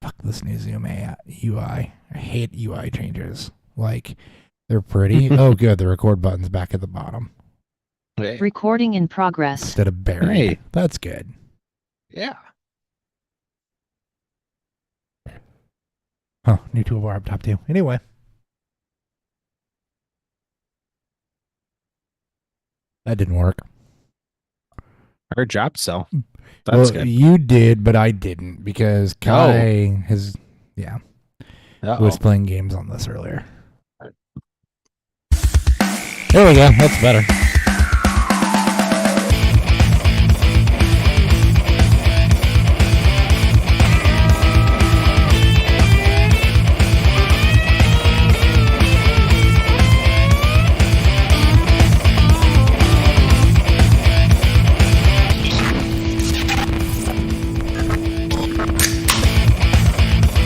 fuck this new Zoom UI. I hate UI changes. Like, they're pretty. Oh, good. The record button's back at the bottom. Hey. Recording in progress. Instead of buried. Hey. That's good. Yeah. Huh. New toolbar up top too. Anyway. That didn't work. Our job so. That's well, good. You did, but I didn't because Kai was playing games on this earlier. There we go. That's better.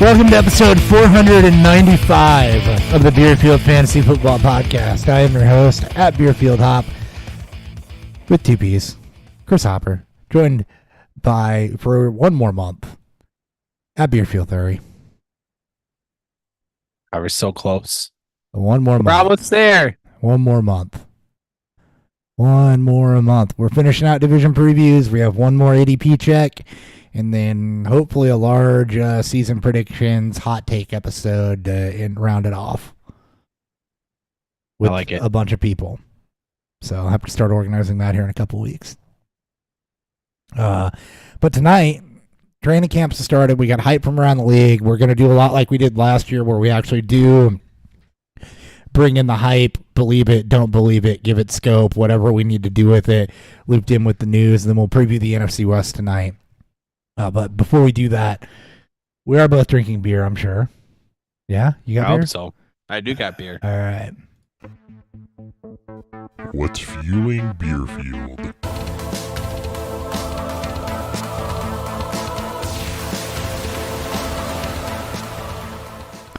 Welcome to episode 495 of the Beerfield Fantasy Football Podcast. I am your host at Beerfield Hop with two P's, Chris Hopper, joined by, for one more month, at Beerfield Theory. I was so close. One more month. We're almost there. One more month. One more month. We're finishing out division previews. We have one more ADP check. And then hopefully a large season predictions hot take episode and round it off with I like it. A bunch of people. So I'll have to start organizing that here in a couple weeks. But tonight, training camps have started. We got hype from around the league. We're going to do a lot like we did last year where we actually do bring in the hype, believe it, don't believe it, give it scope, whatever we need to do with it, looped in with the news. And then we'll preview the NFC West tonight. But before we do that, we are both drinking beer, I'm sure. Yeah? You got I beer? hope so. I do got beer. All right. What's fueling Beerfield?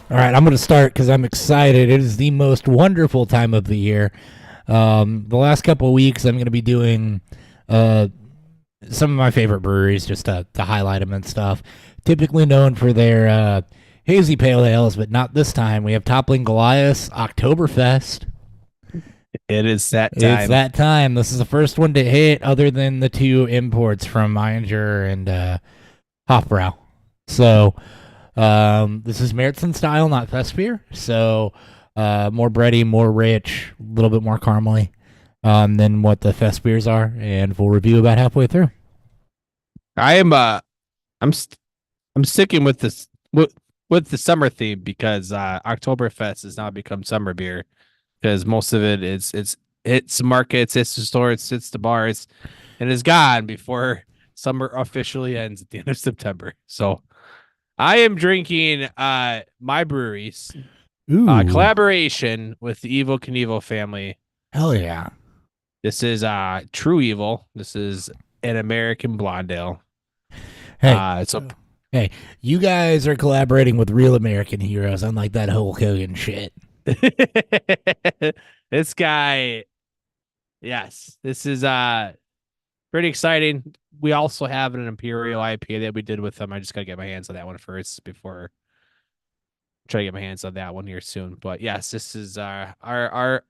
All right, I'm going to start because I'm excited. It is the most wonderful time of the year. The last couple of weeks, I'm going to be doing some of my favorite breweries just to highlight them and stuff. Typically known for their hazy pale ales, but not this time. We have Toppling Goliath Oktoberfest. It is that time. It's that time. This is the first one to hit other than the two imports from Meininger and Hofbrau. So this is Märzen style, not fest beer. So more bready, more rich, a little bit more caramely than what the fest beers are, and we'll review about halfway through. I'm sticking with this with the summer theme because Oktoberfest has now become summer beer because most of it it's markets, it's the stores, it's the bars, and is gone before summer officially ends at the end of September. So I am drinking my brewery's collaboration with the Evil Knievel family. Hell yeah. This is True Evil. This is an American blonde ale. Hey, hey, you guys are collaborating with real American heroes, unlike that Hulk Hogan shit. This guy, yes, this is pretty exciting. We also have an Imperial IPA that we did with them. I just gotta get my hands on that one first before try to get my hands on that one here soon. But yes, this is our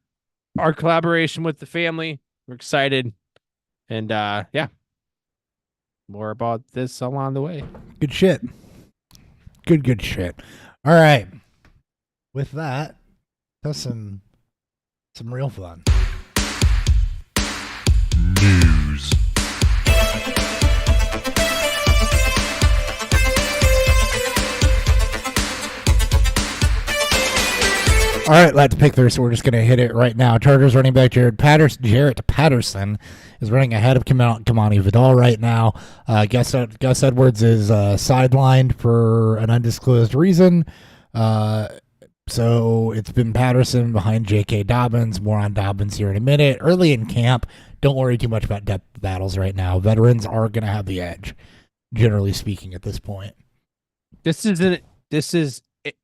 collaboration with the family. We're excited. And yeah. More about this along the way. Good shit. Good shit. All right. With that, that's some real fun. News. All right, let's pick there, so we're just going to hit it right now. Chargers running back Jarrett Patterson is running ahead of Kamani Vidal right now. Gus Edwards is sidelined for an undisclosed reason. So it's been Patterson behind J.K. Dobbins. More on Dobbins here in a minute. Early in camp, don't worry too much about depth battles right now. Veterans are going to have the edge, generally speaking, at this point. This is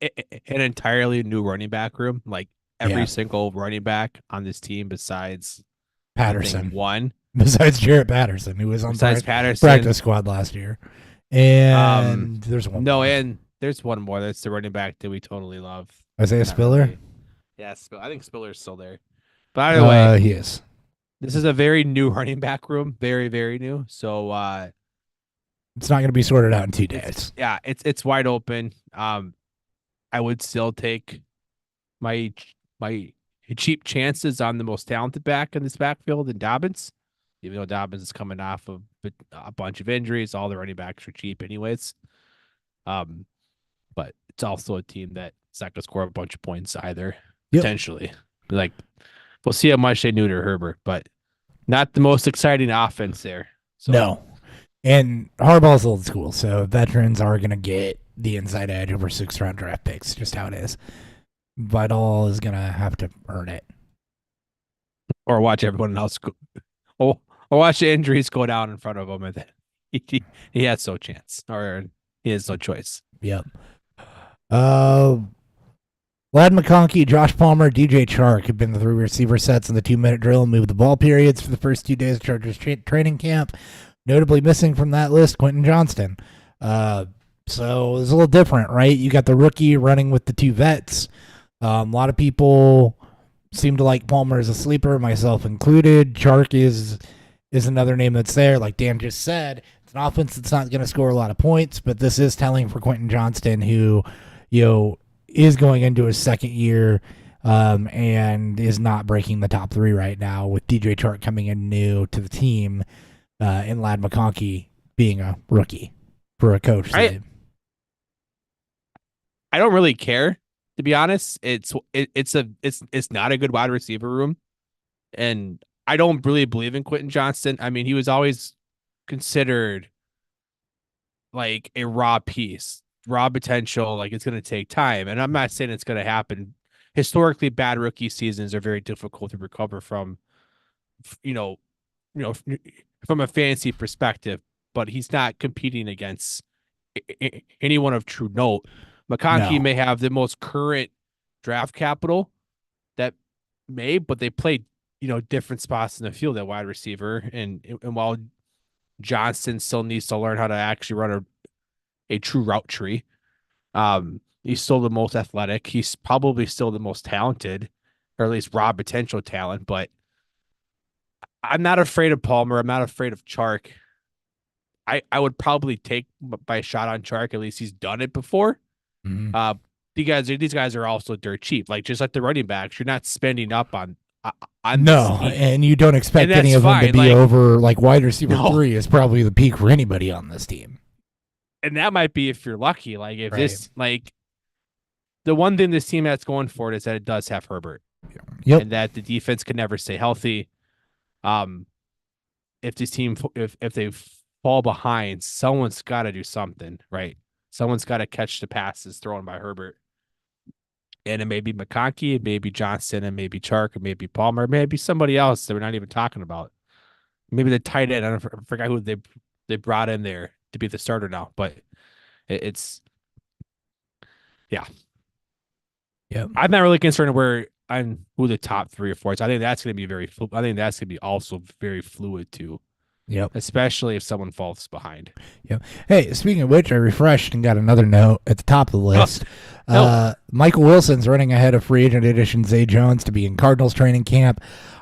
an entirely new running back room. Like every single running back on this team besides Patterson. One. Besides Jarrett Patterson, who was on practice squad last year. And there's one. No, more. and there's one more. That's the running back that we totally love. Isaiah Not Spiller? really- Yeah, I think Spiller's still there. But either way, He is. this is a very new running back room, very very new. So It's not going to be sorted out in 2 days. it's wide open. I would still take my cheap chances on the most talented back in this backfield in Dobbins, even though Dobbins is coming off of a bunch of injuries. All the running backs are cheap anyways. But it's also a team that's not going to score a bunch of points either, Yep. potentially. Like, we'll see how much they neuter Herbert, but not the most exciting offense there. So, No. And Harbaugh's old school, so veterans are going to get the inside edge over 6th-round draft picks, just how it is. Vidal is going to have to earn it. or watch everyone else go, or watch the injuries go down in front of him, and then he has no chance, or he has no choice. Yep. Lad McConkey, Josh Palmer, DJ Chark have been the 3 receiver sets in the 2-minute drill and moved the ball periods for the first 2 days of Chargers training camp. Notably missing from that list, Quentin Johnston. So it's a little different, right? You got the rookie running with the 2 vets. A lot of people seem to like Palmer as a sleeper, myself included. Chark is another name that's there. Like Dan just said, it's an offense that's not going to score a lot of points, but this is telling for Quentin Johnston, who, is going into his 2nd year and is not breaking the top 3 right now, with DJ Chark coming in new to the team and Lad McConkey being a rookie for a coach. I don't really care, to be honest. It's not a good wide receiver room, and I don't really believe in Quentin Johnston. I mean, he was always considered like a raw piece, raw potential. Like, it's going to take time, and I'm not saying it's going to happen. Historically, bad rookie seasons are very difficult to recover from. From a fantasy perspective, but he's not competing against anyone of true note. McConkey may have the most current draft capital but they played, different spots in the field at wide receiver. And while Johnston still needs to learn how to actually run a true route tree, he's still the most athletic. He's probably still the most talented, or at least raw potential talent, but I'm not afraid of Palmer. I'm not afraid of Chark. I would probably take my shot on Chark. At least he's done it before. Mm-hmm. These guys are also dirt cheap. Like, just like the running backs, you're not spending up on no, and you don't expect any of them to be over. Like, wide receiver 3 is probably the peak for anybody on this team. And that might be if you're lucky. Like, if this, like, the one thing this team has going for it is that it does have Herbert. Yep. And that the defense can never stay healthy. If this team, if they fall behind, someone's got to do something, right? Someone's got to catch the passes thrown by Herbert. And it may be McConkey, it may be Johnston, it may be Chark, it may be Palmer, it may be somebody else that we're not even talking about. Maybe the tight end. I forgot who they brought in there to be the starter now, but it's Yep. I'm not really concerned on who the top 3 or 4 is. I think that's going to be I think that's going to be also very fluid too. Yep. Especially if someone falls behind. Yep. Hey, speaking of which, I refreshed and got another note at the top of the list. Michael Wilson's running ahead of free agent addition Zay Jones to be in Cardinals training camp.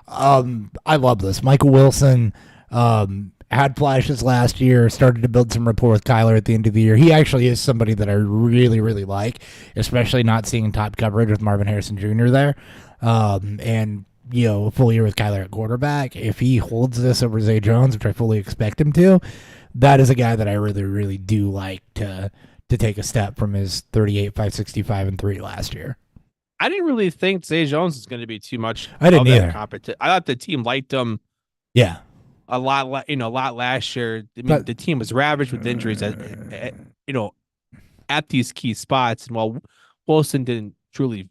I love this. Michael Wilson had flashes last year, started to build some rapport with Kyler at the end of the year. He actually is somebody that I really, really like, especially not seeing top coverage with Marvin Harrison Jr. there. And a full year with Kyler at quarterback. If he holds this over Zay Jones, which I fully expect him to, that is a guy that I really, really do like to take a step from his 38, 565, and 3 last year. I didn't really think Zay Jones was going to be too much. I didn't either. I thought the team liked him. Yeah. A lot last year. I mean, the team was ravaged with injuries at these key spots. And while Wilson didn't truly,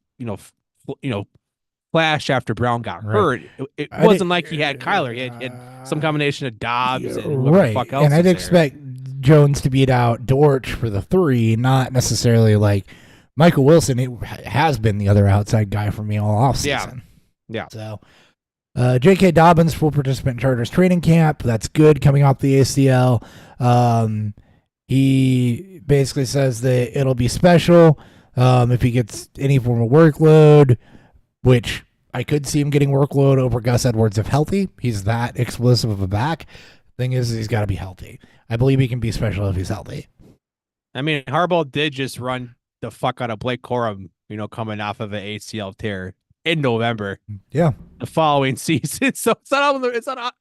flash after Brown got hurt, it wasn't like he had Kyler. He had some combination of Dobbs and whatever the fuck else. And I'd expect Jones to beat out Dortch for the 3, not necessarily like Michael Wilson. It has been the other outside guy for me all offseason. Yeah. So, J.K. Dobbins, full participant in Chargers training camp. That's good coming off the ACL. He basically says that it'll be special if he gets any form of workload, which I could see him getting workload over Gus Edwards if healthy. He's that explosive of a back. Thing is, he's got to be healthy. I believe he can be special if he's healthy. I mean, Harbaugh did just run the fuck out of Blake Corum, coming off of an ACL tear in November. Yeah. The following season. So it's not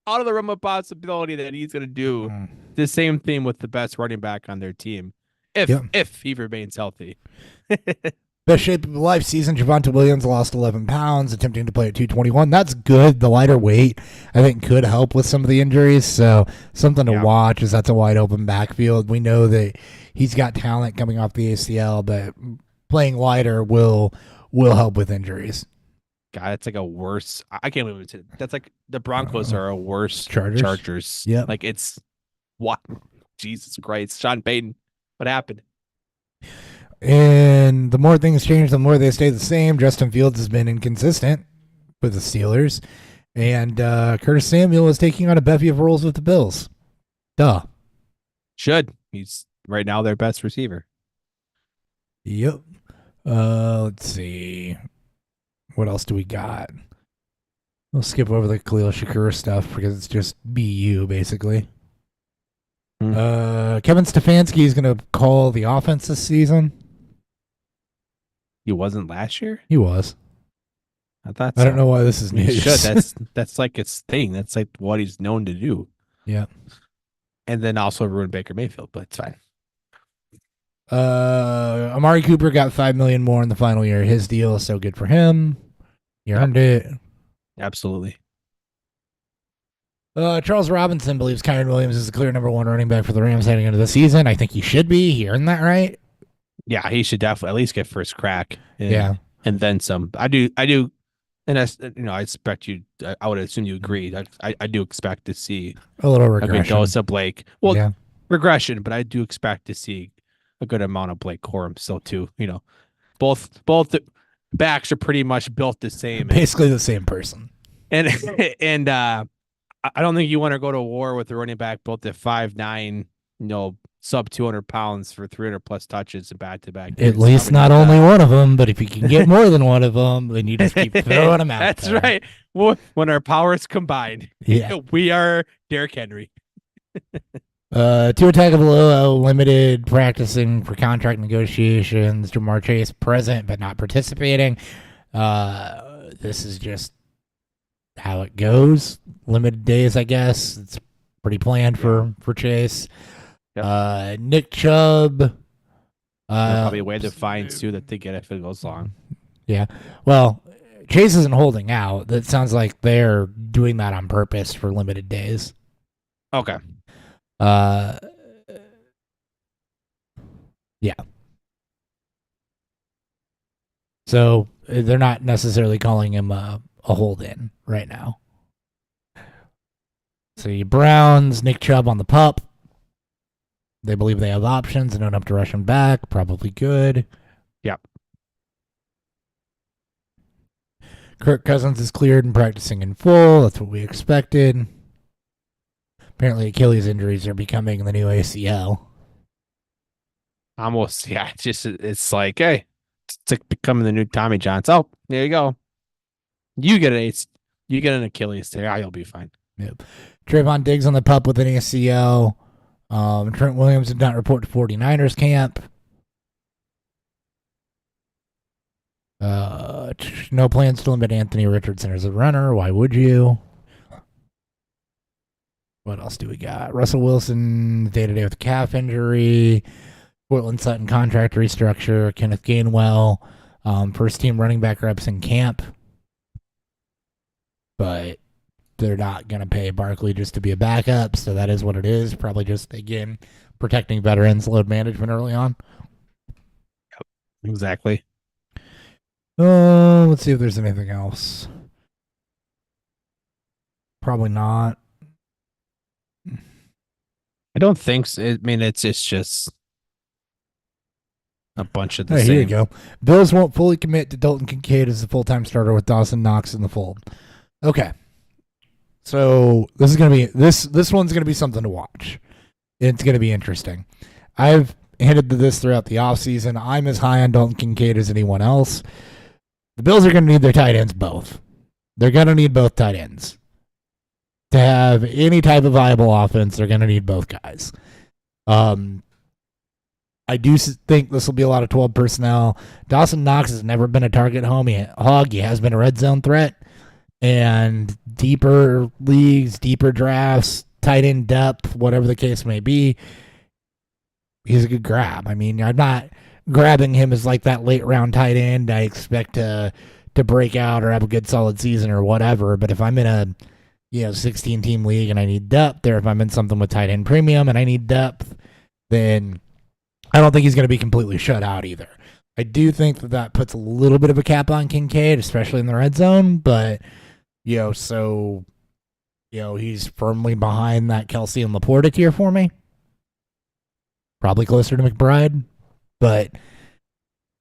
out of the realm of possibility that he's going to do the same thing with the best running back on their team if he remains healthy. Best shape of life season, Javonte Williams lost 11 pounds, attempting to play at 221. That's good. The lighter weight, I think, could help with some of the injuries. So something to watch as that's a wide open backfield. We know that he's got talent coming off the ACL, but playing lighter will help with injuries. God, that's like a worse. I can't believe it. That's like the Broncos are a worse Chargers. Yeah, like it's what? Jesus Christ, Sean Payton, what happened? And the more things change, the more they stay the same. Justin Fields has been inconsistent with the Steelers. And Curtis Samuel is taking on a bevy of roles with the Bills. Duh. He's right now their best receiver. Yep. Let's see. What else do we got? We'll skip over the Khalil Shakur stuff because it's just BU, basically. Kevin Stefanski is going to call the offense this season. He wasn't last year? He was. I thought so. I don't know why this is news. He should. That's like his thing. That's like what he's known to do. Yeah. And then also ruin Baker Mayfield, but it's fine. Amari Cooper got $5 million more in the final year. His deal is so good for him. He earned it. Absolutely. Charles Robinson believes Kyron Williams is the clear number one running back for the Rams heading into the season. I think he should be. He earned that right. Yeah, he should definitely at least get first crack. And then some. I do. And I expect you. I would assume you agree. I do expect to see a little regression. A good dose of Blake. Well, regression, but I do expect to see a good amount of Blake Corum still too. Both the backs are pretty much built the same. Basically the same person. And I don't think you want to go to war with the running back built at 5'9", sub 200 pounds for 300 plus touches and back-to-back. At least not only one of them, but if you can get more than one of them, then you just keep throwing them out. That's right. Well, when our powers combined, we are Derrick Henry. Tua Tagovailoa limited practicing for contract negotiations. Jamar Chase present but not participating. This is just how it goes. Limited days, I guess. It's pretty planned for Chase. Yep. Nick Chubb. Probably a way to find Sue that they get if it goes long. Yeah. Well, Chase isn't holding out. That sounds like they're doing that on purpose for limited days. Okay. Yeah. So they're not necessarily calling him a hold-in right now. So Browns, Nick Chubb on the pup. They believe they have options and don't have to rush him back. Probably good. Yep. Kirk Cousins is cleared and practicing in full. That's what we expected. Apparently Achilles injuries are becoming the new ACL. Almost, yeah. It's like, hey, it's becoming the new Tommy John. Oh, there you go. You get an Achilles tear. You'll be fine. Yep. Trayvon Diggs on the pup with an ACL. Trent Williams did not report to 49ers camp. No plans to limit Anthony Richardson as a runner. Why would you? What else do we got? Russell Wilson, day-to-day with a calf injury. Portland Sutton contract restructure. Kenneth Gainwell, first team running back reps in camp. But they're not going to pay Barkley just to be a backup, so that is what it is. Probably just, again, protecting veterans, load management early on. Yep, exactly. Let's see if there's anything else. Probably not. I don't think so. I mean, it's just a bunch of the same. Here you go. Bills won't fully commit to Dalton Kincaid as the full-time starter with Dawson Knox in the fold. Okay. So this is gonna be this one's gonna be something to watch. It's going to be interesting. I've hinted to this throughout the offseason. I'm as high on Dalton Kincaid as anyone else. The Bills are going to need their tight ends both. They're going to need both tight ends. To have any type of viable offense, they're going to need both guys. I do think this will be a lot of 12 personnel. Dawson Knox has never been a target hog. He has been a red zone threat. And deeper leagues, deeper drafts, tight end depth, whatever the case may be, he's a good grab. I mean, I'm not grabbing him as like that late round tight end. I expect to break out or have a good solid season or whatever. But if I'm in a 16 team league and I need depth, or if I'm in something with tight end premium and I need depth, then I don't think he's going to be completely shut out either. I do think that puts a little bit of a cap on Kincaid, especially in the red zone, but he's firmly behind that Kelsey and Laporta tier for me. Probably closer to McBride, but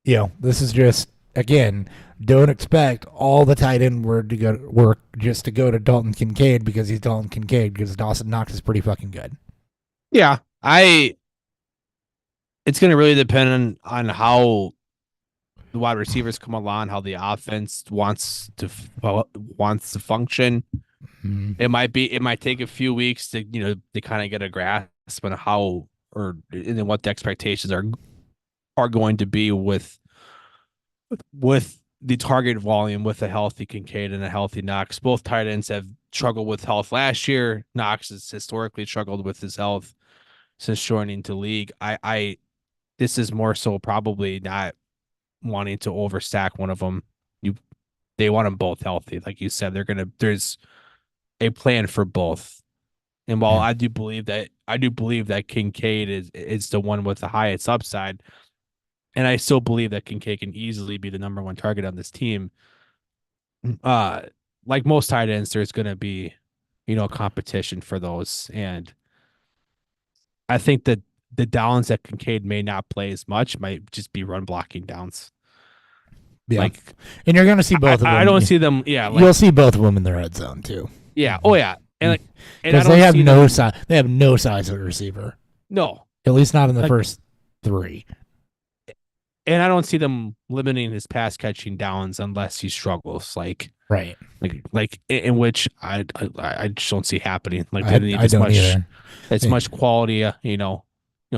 this is just, again, don't expect all the tight end work just to go to Dalton Kincaid because he's Dalton Kincaid, because Dawson Knox is pretty fucking good. Yeah, it's going to really depend on how the wide receivers come along, how the offense wants to function. Mm-hmm. It might take a few weeks to kind of get a grasp on how and what the expectations are going to be with the target volume with a healthy Kincaid and a healthy Knox. Both tight ends have struggled with health last year. Knox has historically struggled with his health since joining the league. This is more so probably not wanting to overstack one of them. They want them both healthy. Like you said, there's a plan for both. And while I do believe that Kincaid is the one with the highest upside, and I still believe that Kincaid can easily be the number one target on this team. Like most tight ends, there's going to be, competition for those. And I think that the downs that Kincaid may not play as much might just be run blocking downs. Yeah. And you're going to see both of them. I don't see them. Yeah. You'll see both of them in the red zone too. Yeah. Oh yeah. And because they have no size. They have no size at receiver. No. At least not in the first three. And I don't see them limiting his pass catching downs unless he struggles. Like in which I just don't see happening. Like they need as much quality,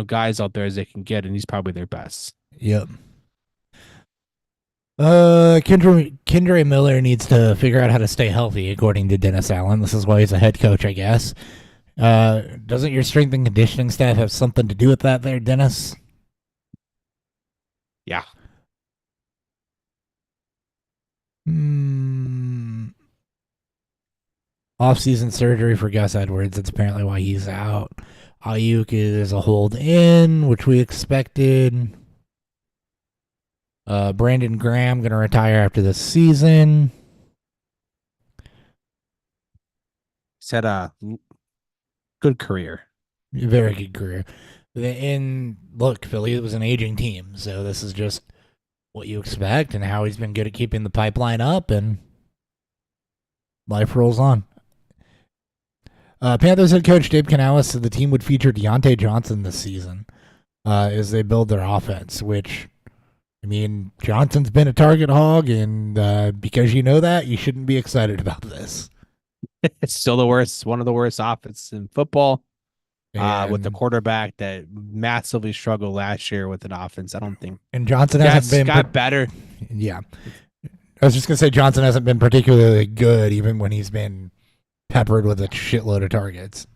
guys out there as they can get, and he's probably their best. Yep. Kendra Miller needs to figure out how to stay healthy, according to Dennis Allen. This is why he's a head coach, I guess. Doesn't your strength and conditioning staff have something to do with that there, Dennis? Yeah. Off-season surgery for Gus Edwards. That's apparently why he's out. Ayuk is a hold in, which we expected. Brandon Graham going to retire after this season. He's had a good career. Very good career. And look, Philly was an aging team, so this is just what you expect and how he's been good at keeping the pipeline up, and life rolls on. Panthers head coach Dave Canales said the team would feature Deontay Johnson this season as they build their offense, which, I mean, Johnson's been a target hog, and because you know that, you shouldn't be excited about this. It's still one of the worst offenses in football. With the quarterback that massively struggled last year with an offense, I don't think. And Johnson hasn't got better. Yeah, I was just gonna say Johnson hasn't been particularly good, even when he's been peppered with a shitload of targets.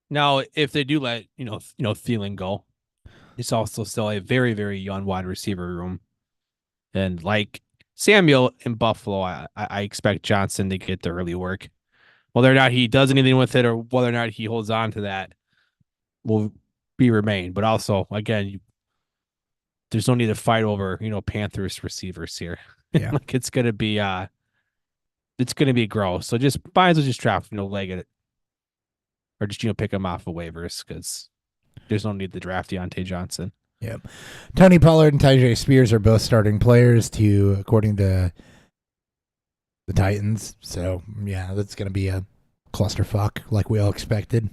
Now, if they do let Thielen go, it's also still a very, very young wide receiver room, and like Samuel in Buffalo, I expect Johnson to get the early work. Whether or not he does anything with it, or whether or not he holds on to that, will remain. But also, again, there's no need to fight over Panthers receivers here. Yeah. Like it's gonna be gross. So just might as well just draft leg it, or just pick him off of waivers, because there's no need to draft Deontay Johnson. Yep. Tony Pollard and Tyjae Spears are both starting players according to the Titans. So yeah, that's gonna be a clusterfuck like we all expected.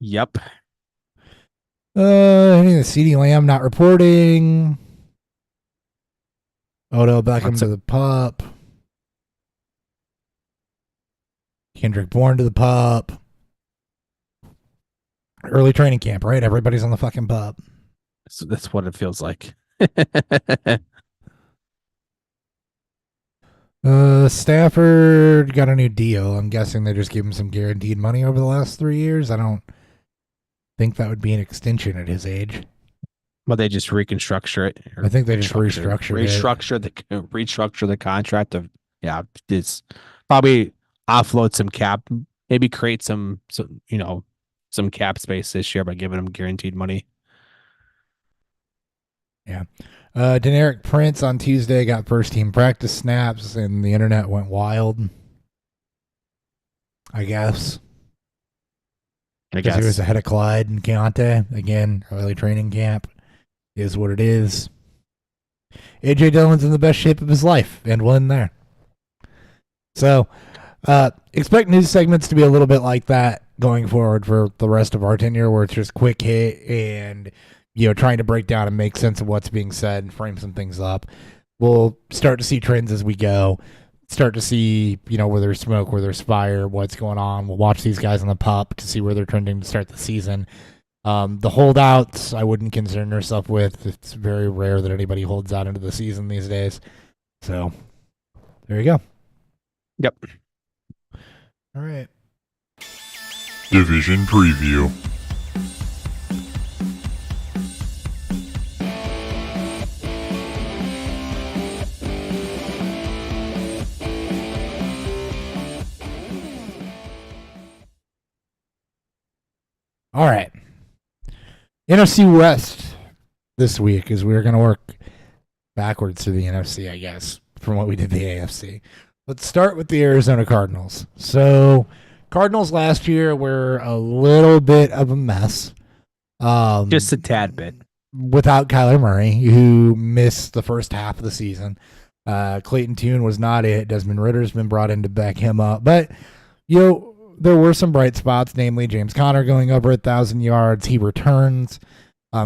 Yep. CeeDee Lamb not reporting. Odell Beckham to the pup. Kendrick Bourne to the pup. Early training camp, right? Everybody's on the fucking pup. So that's what it feels like. Stafford got a new deal. I'm guessing they just gave him some guaranteed money over the last 3 years. I don't think that would be an extension at his age. Well, they just reconstruct it. I think they just restructure the contract of it's probably offload some cap, maybe create some cap space this year by giving them guaranteed money. Yeah. Deneric Prince on Tuesday got first team practice snaps, and the internet went wild. I guess. Because he was ahead of Clyde and Keontae. Again, early training camp is what it is. AJ Dillon's in the best shape of his life and won there. So, expect news segments to be a little bit like that going forward for the rest of our tenure, where it's just quick hit and trying to break down and make sense of what's being said and frame some things up. We'll start to see trends as we go. Start to see, where there's smoke, where there's fire, what's going on. We'll watch these guys on the pup to see where they're trending to start the season. The holdouts, I wouldn't concern yourself with. It's very rare that anybody holds out into the season these days. So, there you go. Yep. All right. Division preview. All right. NFC West this week is we're going to work backwards to the NFC, I guess, from what we did the AFC. Let's start with the Arizona Cardinals. So, Cardinals last year were a little bit of a mess. Just a tad bit. Without Kyler Murray, who missed the first half of the season. Clayton Tune was not it. Desmond Ritter's been brought in to back him up. But, there were some bright spots, namely James Conner going over 1,000 yards. He returns.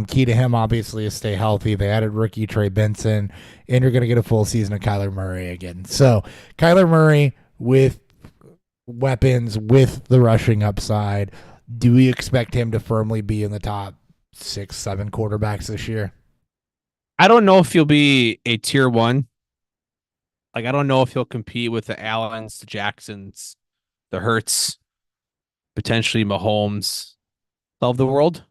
Key to him, obviously, is stay healthy. They added rookie Trey Benson, and you're going to get a full season of Kyler Murray again. So, Kyler Murray with weapons, with the rushing upside. Do we expect him to firmly be in the top 6-7 quarterbacks this year? I don't know if he'll be a tier one. I don't know if he'll compete with the Allens, the Jacksons, the Hurts, potentially Mahomes of the world.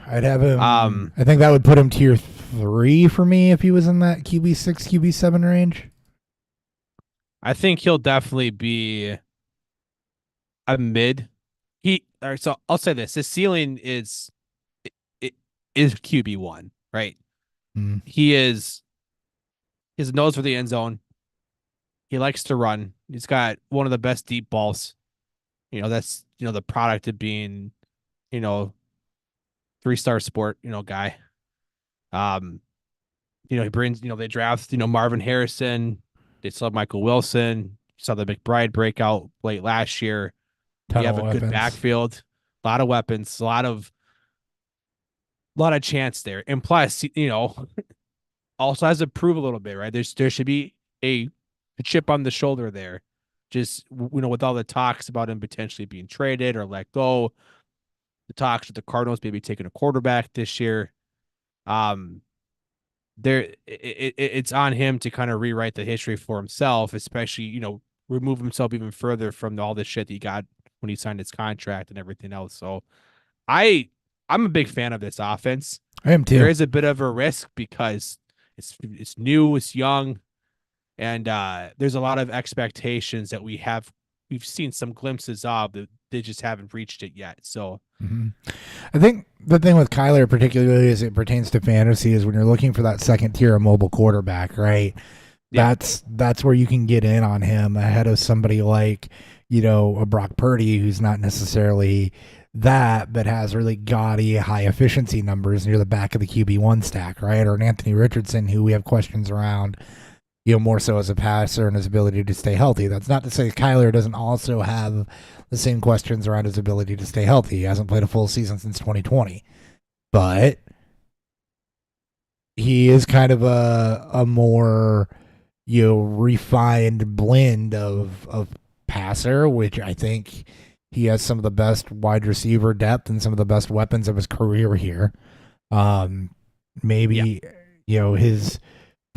I'd have him. I think that would put him tier 3 for me if he was in that QB6, QB7 range. I think he'll definitely be a mid. So I'll say this: his ceiling is QB1, right? Mm. His nose for the end zone. He likes to run. He's got one of the best deep balls. That's the product of being, 3-star sport, guy. He brings, they draft, Marvin Harrison. They still have Michael Wilson. Saw the McBride breakout late last year. You have a good backfield, a lot of weapons, a lot of chance there. And plus, also has to prove a little bit, right? There should be a chip on the shoulder there. Just, with all the talks about him potentially being traded or let go, the talks with the Cardinals maybe taking a quarterback this year. It's on him to kind of rewrite the history for himself, especially, remove himself even further from all the shit that he got when he signed his contract and everything else. So I'm a big fan of this offense. I am too. There is a bit of a risk because it's new, it's young. And there's a lot of expectations that we've seen some glimpses of that they just haven't reached it yet. So I think the thing with Kyler, particularly as it pertains to fantasy, is when you're looking for that second tier of mobile quarterback, right? Yeah. That's where you can get in on him ahead of somebody like, a Brock Purdy, who's not necessarily that, but has really gaudy high efficiency numbers near the back of the QB1 stack, right? Or an Anthony Richardson, who we have questions around. more so as a passer and his ability to stay healthy. That's not to say Kyler doesn't also have the same questions around his ability to stay healthy. He hasn't played a full season since 2020, but he is kind of a more refined blend of passer, which I think he has some of the best wide receiver depth and some of the best weapons of his career here. Maybe his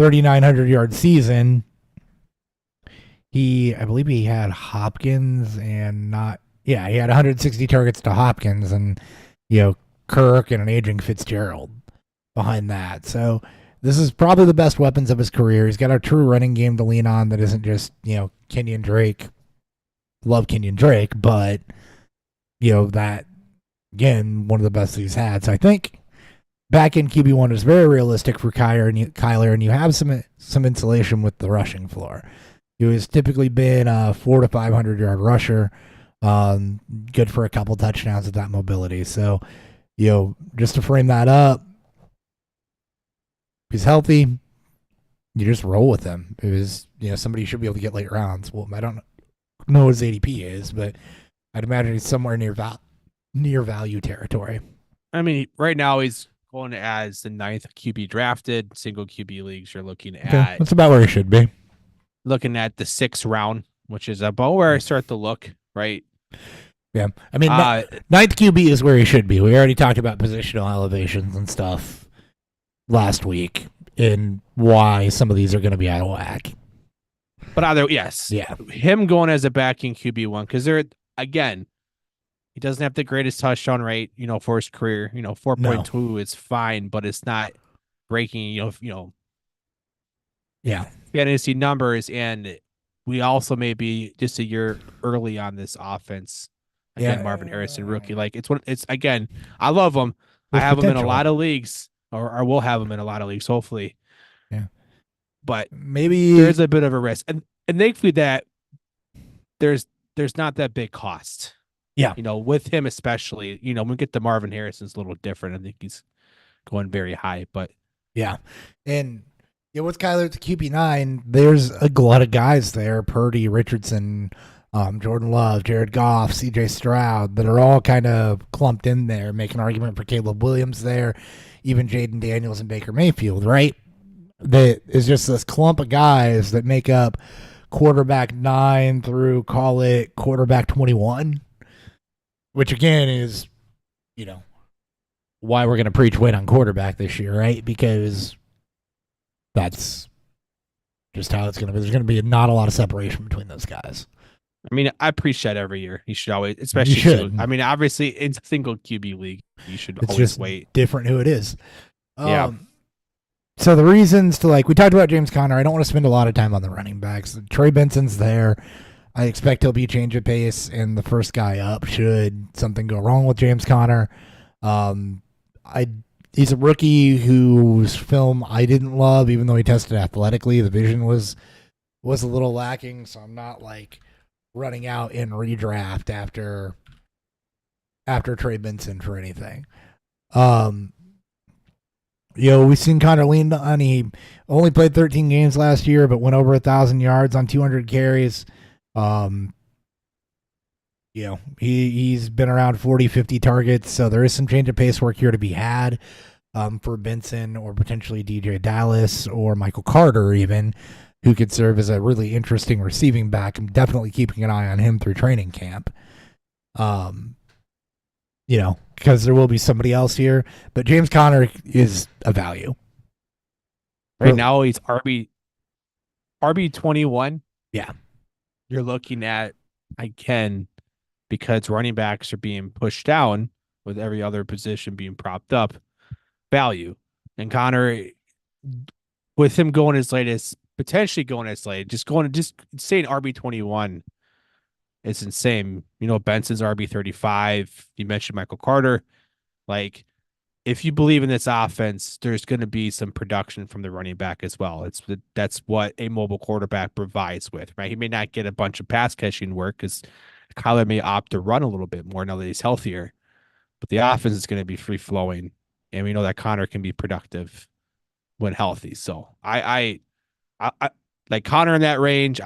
3,900-yard season, I believe he had Hopkins and he had 160 targets to Hopkins and Kirk and an aging Fitzgerald behind that. So this is probably the best weapons of his career. He's got a true running game to lean on that isn't just Kenyon Drake. Love Kenyon Drake, but that again, one of the best he's had. So I think back in QB1 is very realistic for Kyler, and you have some insulation with the rushing floor. He has typically been a 400 to 500-yard rusher, good for a couple touchdowns with that mobility. So, just to frame that up, if he's healthy, you just roll with him. It was, somebody should be able to get late rounds. Well, I don't know what his ADP is, but I'd imagine he's somewhere near value territory. I mean, right now he's going as the 9th QB drafted. Single QB leagues, you're looking at that's about where he should be. Looking at the 6th round, which is about where I start to look, right? Yeah. I mean, 9th QB is where he should be. We already talked about positional elevations and stuff last week and why some of these are going to be out of whack. But him going as a backing QB1, because again, he doesn't have the greatest touchdown rate, for his career. 4.2 is fine, but it's not breaking, Yeah. fantasy numbers, and we also may be just a year early on this offense. Again, Marvin Harrison, rookie. Like it's again, I love him. There's I have potential. him in a lot of leagues, or will have him in a lot of leagues, hopefully. Yeah. But maybe there's a bit of a risk. And thankfully that there's not that big cost. Yeah. With him especially, when we get to Marvin Harrison's a little different. I think he's going very high, but yeah. And with Kyler at the QB9, there's a lot of guys there, Purdy, Richardson, Jordan Love, Jared Goff, CJ Stroud, that are all kind of clumped in there, make an argument for Caleb Williams there, even Jaden Daniels and Baker Mayfield, right? That is just this clump of guys that make up quarterback 9 through, call it, quarterback 21, which again is, why we're going to preach wait on quarterback this year, right? Because that's just how it's going to be. There's going to be not a lot of separation between those guys. I mean, I preach that every year. You should always, especially. I mean, obviously, in single QB league, you should always just wait. Different who it is. Yeah. So the reasons to we talked about James Conner. I don't want to spend a lot of time on the running backs. Trey Benson's there. I expect he'll be change of pace and the first guy up should something go wrong with James Conner. He's a rookie whose film I didn't love, even though he tested athletically. The vision was a little lacking, so I'm not running out in redraft after Trey Benson for anything. We've seen Conner lean on. He only played 13 games last year, but went over 1,000 yards on 200 carries. He's been around 40, 50 targets, so there is some change of pace work here to be had for Benson or potentially DJ Dallas or Michael Carter even, who could serve as a really interesting receiving back. I'm definitely keeping an eye on him through training camp. Because there will be somebody else here, but James Conner is a value. Right now he's RB21. Yeah. You're looking at, because running backs are being pushed down with every other position being propped up, value. And Conner, with him going as late as potentially going as late, just saying RB21 is insane. Benson's RB35. You mentioned Michael Carter. If you believe in this offense, there's going to be some production from the running back as well. That's what a mobile quarterback provides with, right? He may not get a bunch of pass catching work because Kyler may opt to run a little bit more now that he's healthier, but the offense is going to be free flowing, and we know that Conner can be productive when healthy. So I like Connor in that range,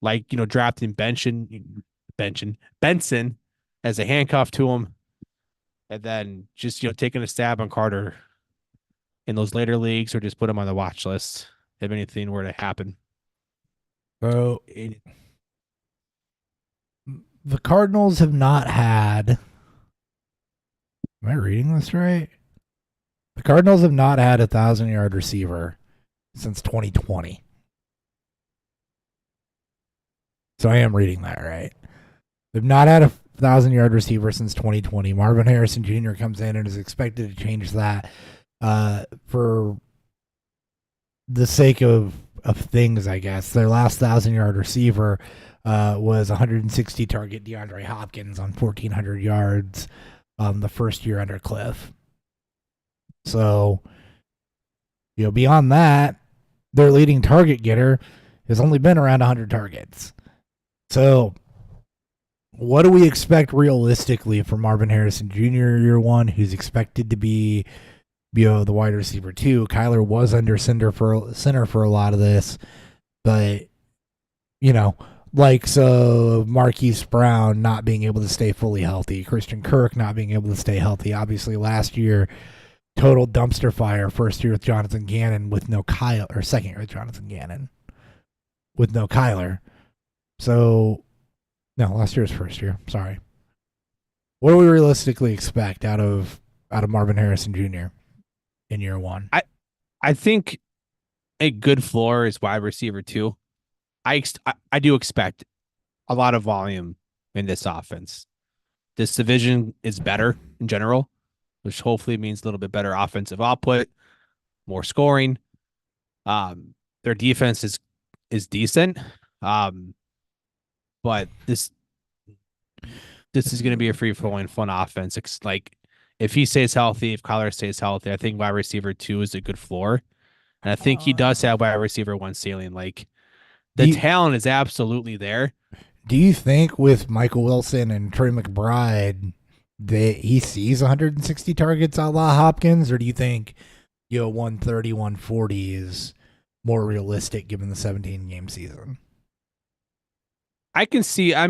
like drafting Benson as a handcuff to him, and then just taking a stab on Carter in those later leagues, or just put him on the watch list if anything were to happen. So the Cardinals have not had. Am I reading this right? The Cardinals have not had a 1,000-yard receiver since 2020. So I am reading that right. They've not had a 1,000-yard receiver since 2020. Marvin Harrison Jr. comes in and is expected to change that for the sake of things, I guess. Their last 1,000-yard receiver was 160 target DeAndre Hopkins on 1,400 yards the first year under Cliff. So, beyond that, their leading target getter has only been around 100 targets. So, what do we expect realistically from Marvin Harrison Jr. year one, who's expected to be, the wide receiver too? Kyler was under center for a lot of this, but so Marquise Brown not being able to stay fully healthy, Christian Kirk not being able to stay healthy. Obviously, last year, total dumpster fire. First year with Jonathan Gannon with no Kyler, or second year with Jonathan Gannon with no Kyler. So, no, last year was first year. Sorry. What do we realistically expect out of Marvin Harrison Jr. in year one? I think a good floor is wide receiver 2. I do expect a lot of volume in this offense. This division is better in general, which hopefully means a little bit better offensive output, more scoring. Their defense is decent, but this is going to be a free-flowing, fun offense. It's like if he stays healthy, if Kyler stays healthy, I think wide receiver 2 is a good floor, and I think he does have wide receiver 1 ceiling. Like the talent is absolutely there. Do you think with Michael Wilson and Trey McBride that he sees 160 targets a la Hopkins, or do you think 130, 140 is more realistic given the 17-game season? I can see, a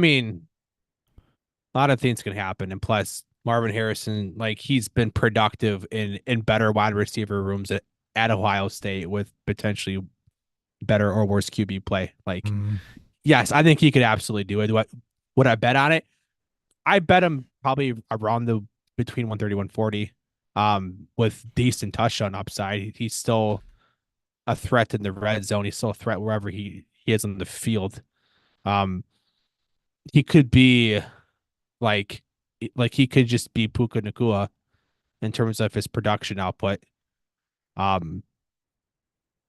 lot of things can happen, and plus Marvin Harrison, like he's been productive in better wide receiver rooms at Ohio State with potentially better or worse QB play. Like, yes, I think he could absolutely do it. Would I bet on it? I bet him probably around between 130 140 with decent touchdown upside. He's still a threat in the red zone. He's still a threat wherever he is on the field. He could be like he could just be Puka Nacua in terms of his production output.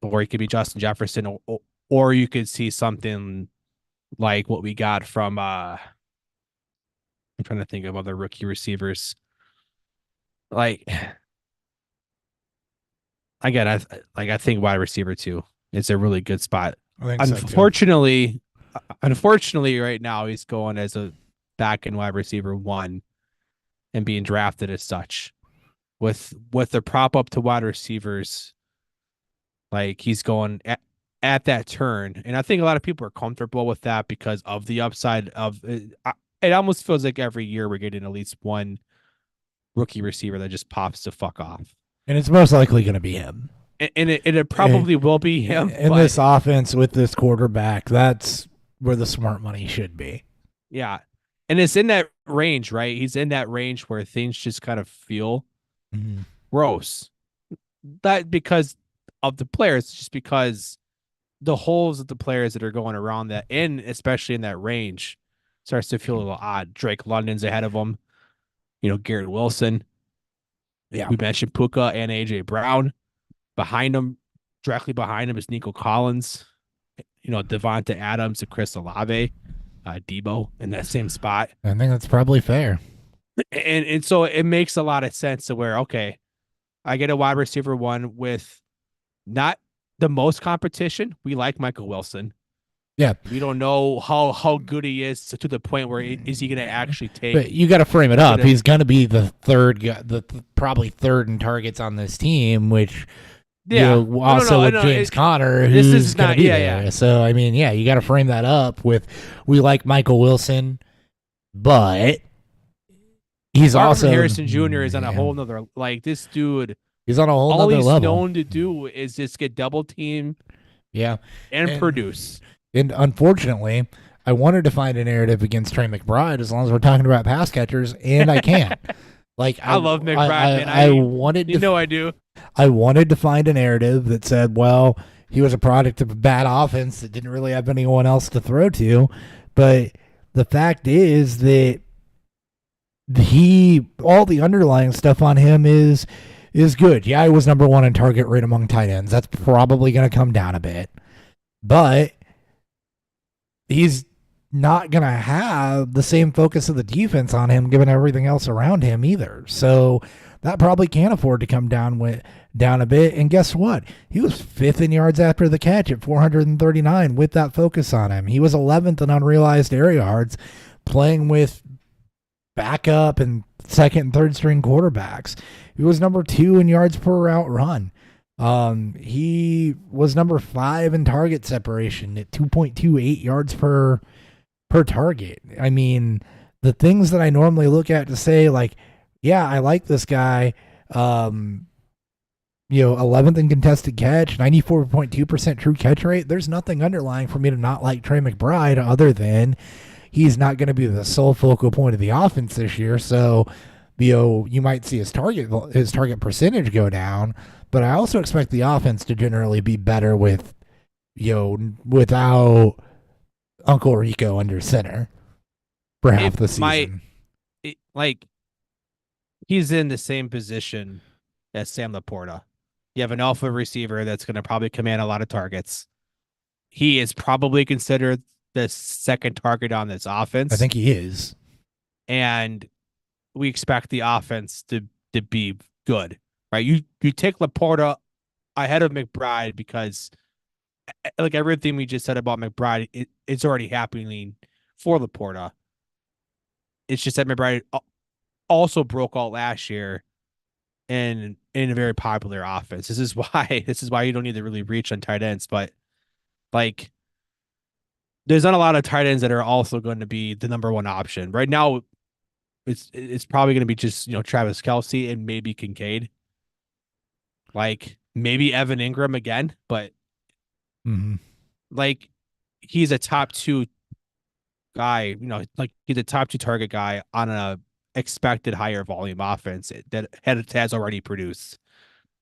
Or he could be Justin Jefferson, or you could see something like what we got from I'm trying to think of other rookie receivers. Like again, I think wide receiver 2 is a really good spot. Unfortunately, right now he's going as a back end wide receiver 1 and being drafted as such. With the prop up to wide receivers, like he's going at that turn, and I think a lot of people are comfortable with that because of the upside of it. It almost feels like every year we're getting at least one rookie receiver that just pops the fuck off, and it's most likely going to be him. And it probably will be him in this offense with this quarterback. That's where the smart money should be. Yeah, and it's in that range, right? He's in that range where things just kind of feel gross. That because of the players, just because the holes of the players that are going around that, and especially in that range, starts to feel a little odd. Drake London's ahead of him. Garrett Wilson. Yeah, we mentioned Puka and AJ Brown. Behind him, directly behind him is Nico Collins. Devonta Adams and Chris Olave, Debo in that same spot. I think that's probably fair. And so it makes a lot of sense to where, okay, I get a wide receiver 1 with not the most competition. We like Michael Wilson. Yeah. We don't know how good he is to the point where is he going to actually take. But you got to frame it up. He's going to be the third, probably third in targets on this team, which Yeah. Also No, with no. James Conner, This who's is going to not. be Yeah, there. yeah. So, I mean, you got to frame that up with we like Michael Wilson, but he's Marvin also Harrison Jr. is on a whole nother. Like this dude, he's on a whole all nother he's level. known to do is just get double teamed Yeah. and produce. And unfortunately, I wanted to find a narrative against Trey McBride as long as we're talking about pass catchers, and I can't. Like I love McBride, man. I wanted to. I do. I wanted to find a narrative that said, well, he was a product of a bad offense that didn't really have anyone else to throw to, but the fact is that all the underlying stuff on him is good. Yeah, he was number one in target rate among tight ends. That's probably going to come down a bit, but he's not going to have the same focus of the defense on him given everything else around him either. So that probably can't afford to come down a bit. And guess what? He was 5th in yards after the catch at 439 with that focus on him. He was 11th in unrealized air yards playing with backup and second and third string quarterbacks. He was number 2 in yards per route run. He was number 5 in target separation at 2.28 yards per target. I mean, the things that I normally look at to say, like, yeah, I like this guy. 11th in contested catch, 94.2% true catch rate. There's nothing underlying for me to not like Trey McBride other than he's not going to be the sole focal point of the offense this year. So, you might see his target percentage go down, but I also expect the offense to generally be better with, without Uncle Rico under center for half the season. He's in the same position as Sam Laporta. You have an alpha receiver that's going to probably command a lot of targets. He is probably considered the second target on this offense. I think he is. And we expect the offense to be good, right? You take Laporta ahead of McBride because like everything we just said about McBride, it's already happening for Laporta. It's just that McBride also broke out last year in a very popular offense. This is why you don't need to really reach on tight ends, but like there's not a lot of tight ends that are also going to be the number one option. Right now, it's probably going to be just, Travis Kelce and maybe Kincaid. Like maybe Evan Ingram again, but like he's a top 2 guy, like he's a top 2 target guy on a expected higher volume offense that has already produced.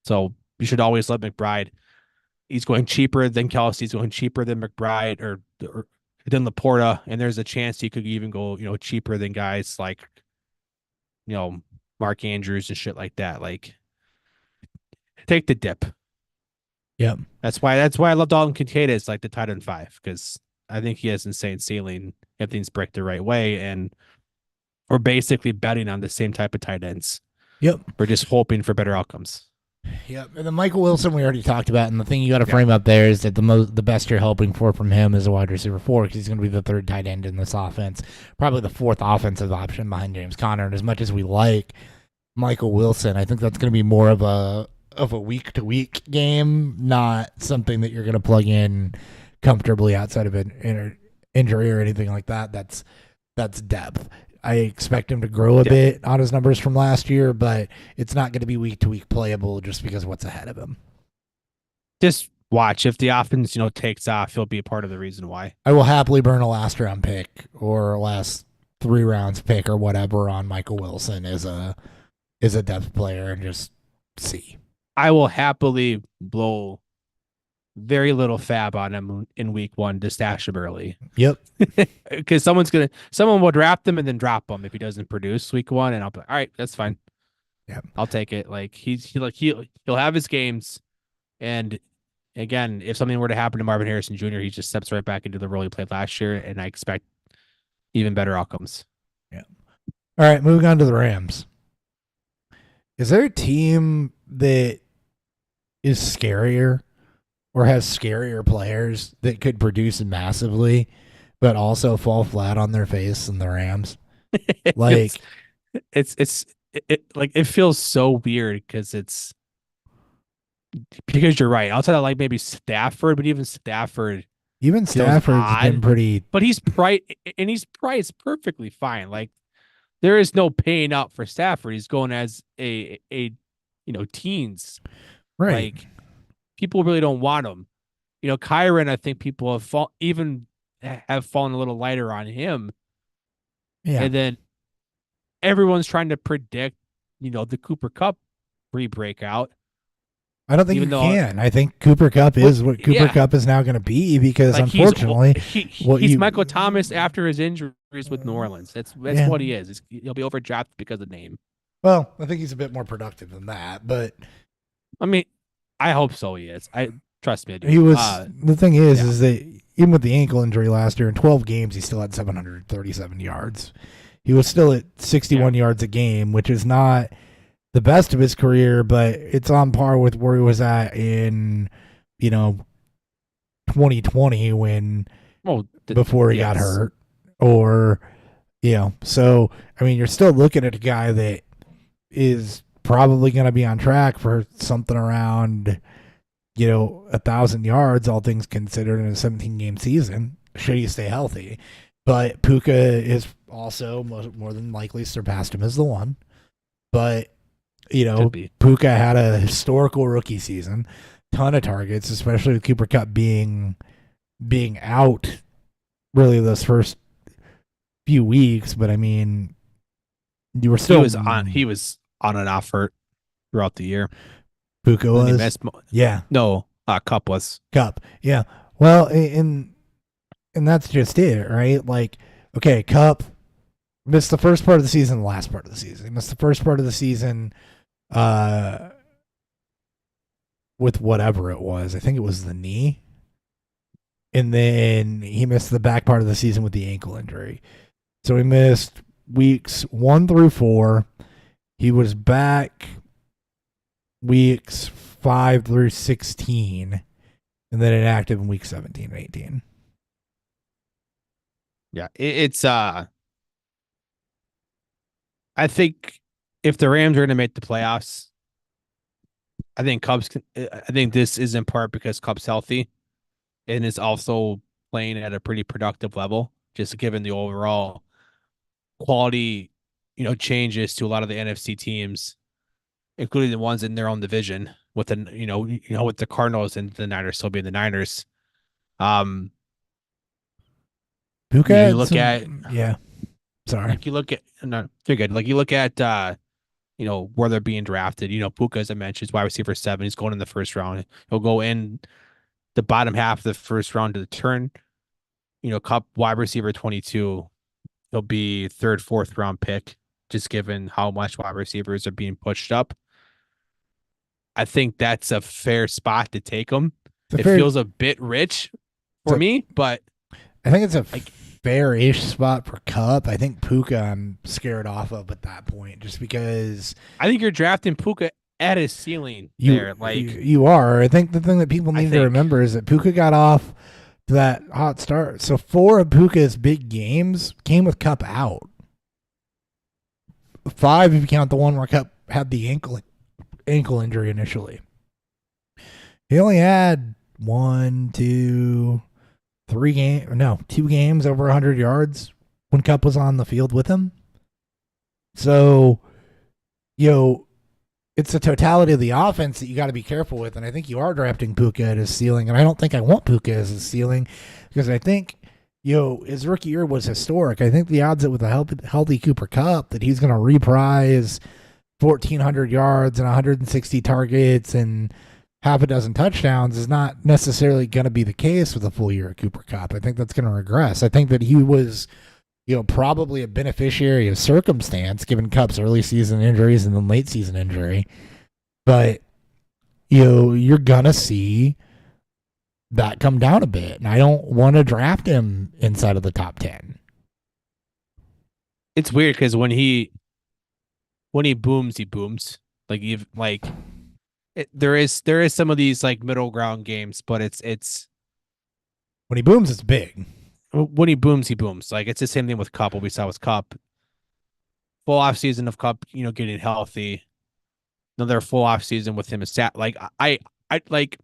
So you should always let McBride. He's going cheaper than Kelce. He's going cheaper than McBride or than Laporta, and there's a chance he could even go, cheaper than guys like, Mark Andrews and shit like that. Like, take the dip. Yep. That's why I love Dalton Kincaid as like the tight end 5 because I think he has insane ceiling if things break the right way, and we're basically betting on the same type of tight ends. Yep. We're just hoping for better outcomes. Yep. And the Michael Wilson we already talked about, and the thing you got to frame up there is that the best you're hoping for from him is a wide receiver 4 because he's going to be the 3rd tight end in this offense, probably the 4th offensive option behind James Conner. And as much as we like Michael Wilson, I think that's going to be more of a week to week game, not something that you're going to plug in comfortably outside of an injury or anything like that. That's depth. I expect him to grow a bit on his numbers from last year, but it's not going to be week to week playable just because of what's ahead of him. Just watch. If the offense, takes off, he'll be a part of the reason why. I will happily burn a last round pick or a last 3 rounds pick or whatever on Michael Wilson as a depth player and just see. I will happily blow very little fab on him in week 1 to stash him early. Yep. Because someone will draft him and then drop him if he doesn't produce week 1, and I'll be like, all right, that's fine. Yeah, I'll take it. Like he'll have his games, and again, if something were to happen to Marvin Harrison Jr., he just steps right back into the role he played last year, and I expect even better outcomes. Yeah. All right, moving on to the Rams. Is there a team that is scarier or has scarier players that could produce massively, but also fall flat on their face than the Rams? Like it feels so weird because because you're right. Outside of like maybe Stafford, but even Stafford Even feels Stafford's been odd. pretty. But he's priced perfectly fine. Like there is no paying out for Stafford. He's going as a teens. Right. Like people really don't want him. Kyron, I think people have fallen a little lighter on him. Yeah. And then everyone's trying to predict, the Cooper Cup re-breakout. I don't think Even you though, can. I think Cooper Cup is what Cooper yeah, Cup is now going to be because like unfortunately, he's Michael Thomas after his injuries with New Orleans. That's yeah. what he is. He'll be overdrafted because of name. Well, I think he's a bit more productive than that, but I mean, I hope so. He is. I trust me. I do. he was. The thing yeah. is that even with the ankle injury last year, in 12 games, he still had 737 yards. He was still at 61 yards a game, which is not the best of his career, but it's on par with where he was at in, 2020 when before he got hurt, or So I mean, you're still looking at a guy that is probably going to be on track for something around 1,000 yards, all things considered, in a 17-game season. Should he stay healthy? But Puka is also more than likely surpassed him as the one. But Puka had a historical rookie season, ton of targets, especially with Cooper Kupp being out really those first few weeks. But I mean, you were still he was on and off hurt throughout the year. Puka was, yeah. No, Kupp was. Kupp, yeah. Well, and that's just it, right? Like, okay, Kupp missed the first part of the season, the last part of the season. He missed the first part of the season with whatever it was. I think it was the knee. And then he missed the back part of the season with the ankle injury. So he missed weeks 1 through 4. He was back weeks 5 through 16, and then inactive in week 17 and 18. Yeah, it's I think if the Rams are going to make the playoffs, I think this is in part because Kupp's healthy and is also playing at a pretty productive level, just given the overall quality, changes to a lot of the NFC teams, including the ones in their own division with with the Cardinals and the Niners still being the Niners. Puka, you look at sorry. Like you look at you're good. Like you look at where they're being drafted. Puka, as I mentioned, is wide receiver 7. He's going in the first round. He'll go in the bottom half of the first round to the turn. Kupp wide receiver 22. He'll be 3rd, 4th round pick, just given how much wide receivers are being pushed up. I think that's a fair spot to take him. It feels a bit rich for me, but I think it's a fair-ish spot for Kupp. I think Puka I'm scared off of at that point, just because I think you're drafting Puka at his ceiling there. Like you are. I think the thing that people need to remember is that Puka got off to that hot start. So 4 of Puka's big games came with Kupp out. 5 if you count the one where Kupp had the ankle injury initially. He only had 2 games over 100 yards when Kupp was on the field with him. So, it's the totality of the offense that you got to be careful with, and I think you are drafting Puka at his ceiling, and I don't think I want Puka as his ceiling because I think, his rookie year was historic. I think the odds that with a healthy Cooper Kupp that he's going to reprise 1,400 yards and 160 targets and half a dozen touchdowns is not necessarily going to be the case with a full year of Cooper Kupp. I think that's going to regress. I think that he was, probably a beneficiary of circumstance given Kupp's early season injuries and then late season injury. But, you're going to see that come down a bit. And I don't want to draft him inside of the top 10. It's weird because when he booms, he booms. There is some of these like middle ground games, but it's when he booms, it's big. When he booms, he booms. Like it's the same thing with Kupp. What we saw with Kupp, full off season of Kupp, getting healthy. Another full off season with him is like I like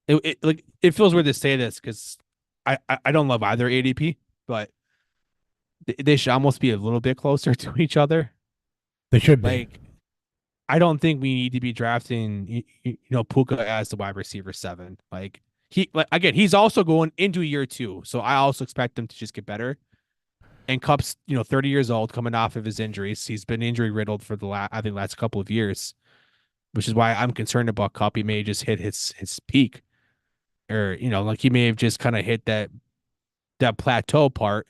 it feels weird to say this because I don't love either ADP, but they should almost be a little bit closer to each other. They should be. Like, I don't think we need to be drafting, Puka as the wide receiver 7. Like again, he's also going into year 2, so I also expect him to just get better. And Cup's, 30 years old, coming off of his injuries. He's been injury riddled for the last couple of years, which is why I'm concerned about Cup. He may just hit his peak, or like he may have just kind of hit that plateau part,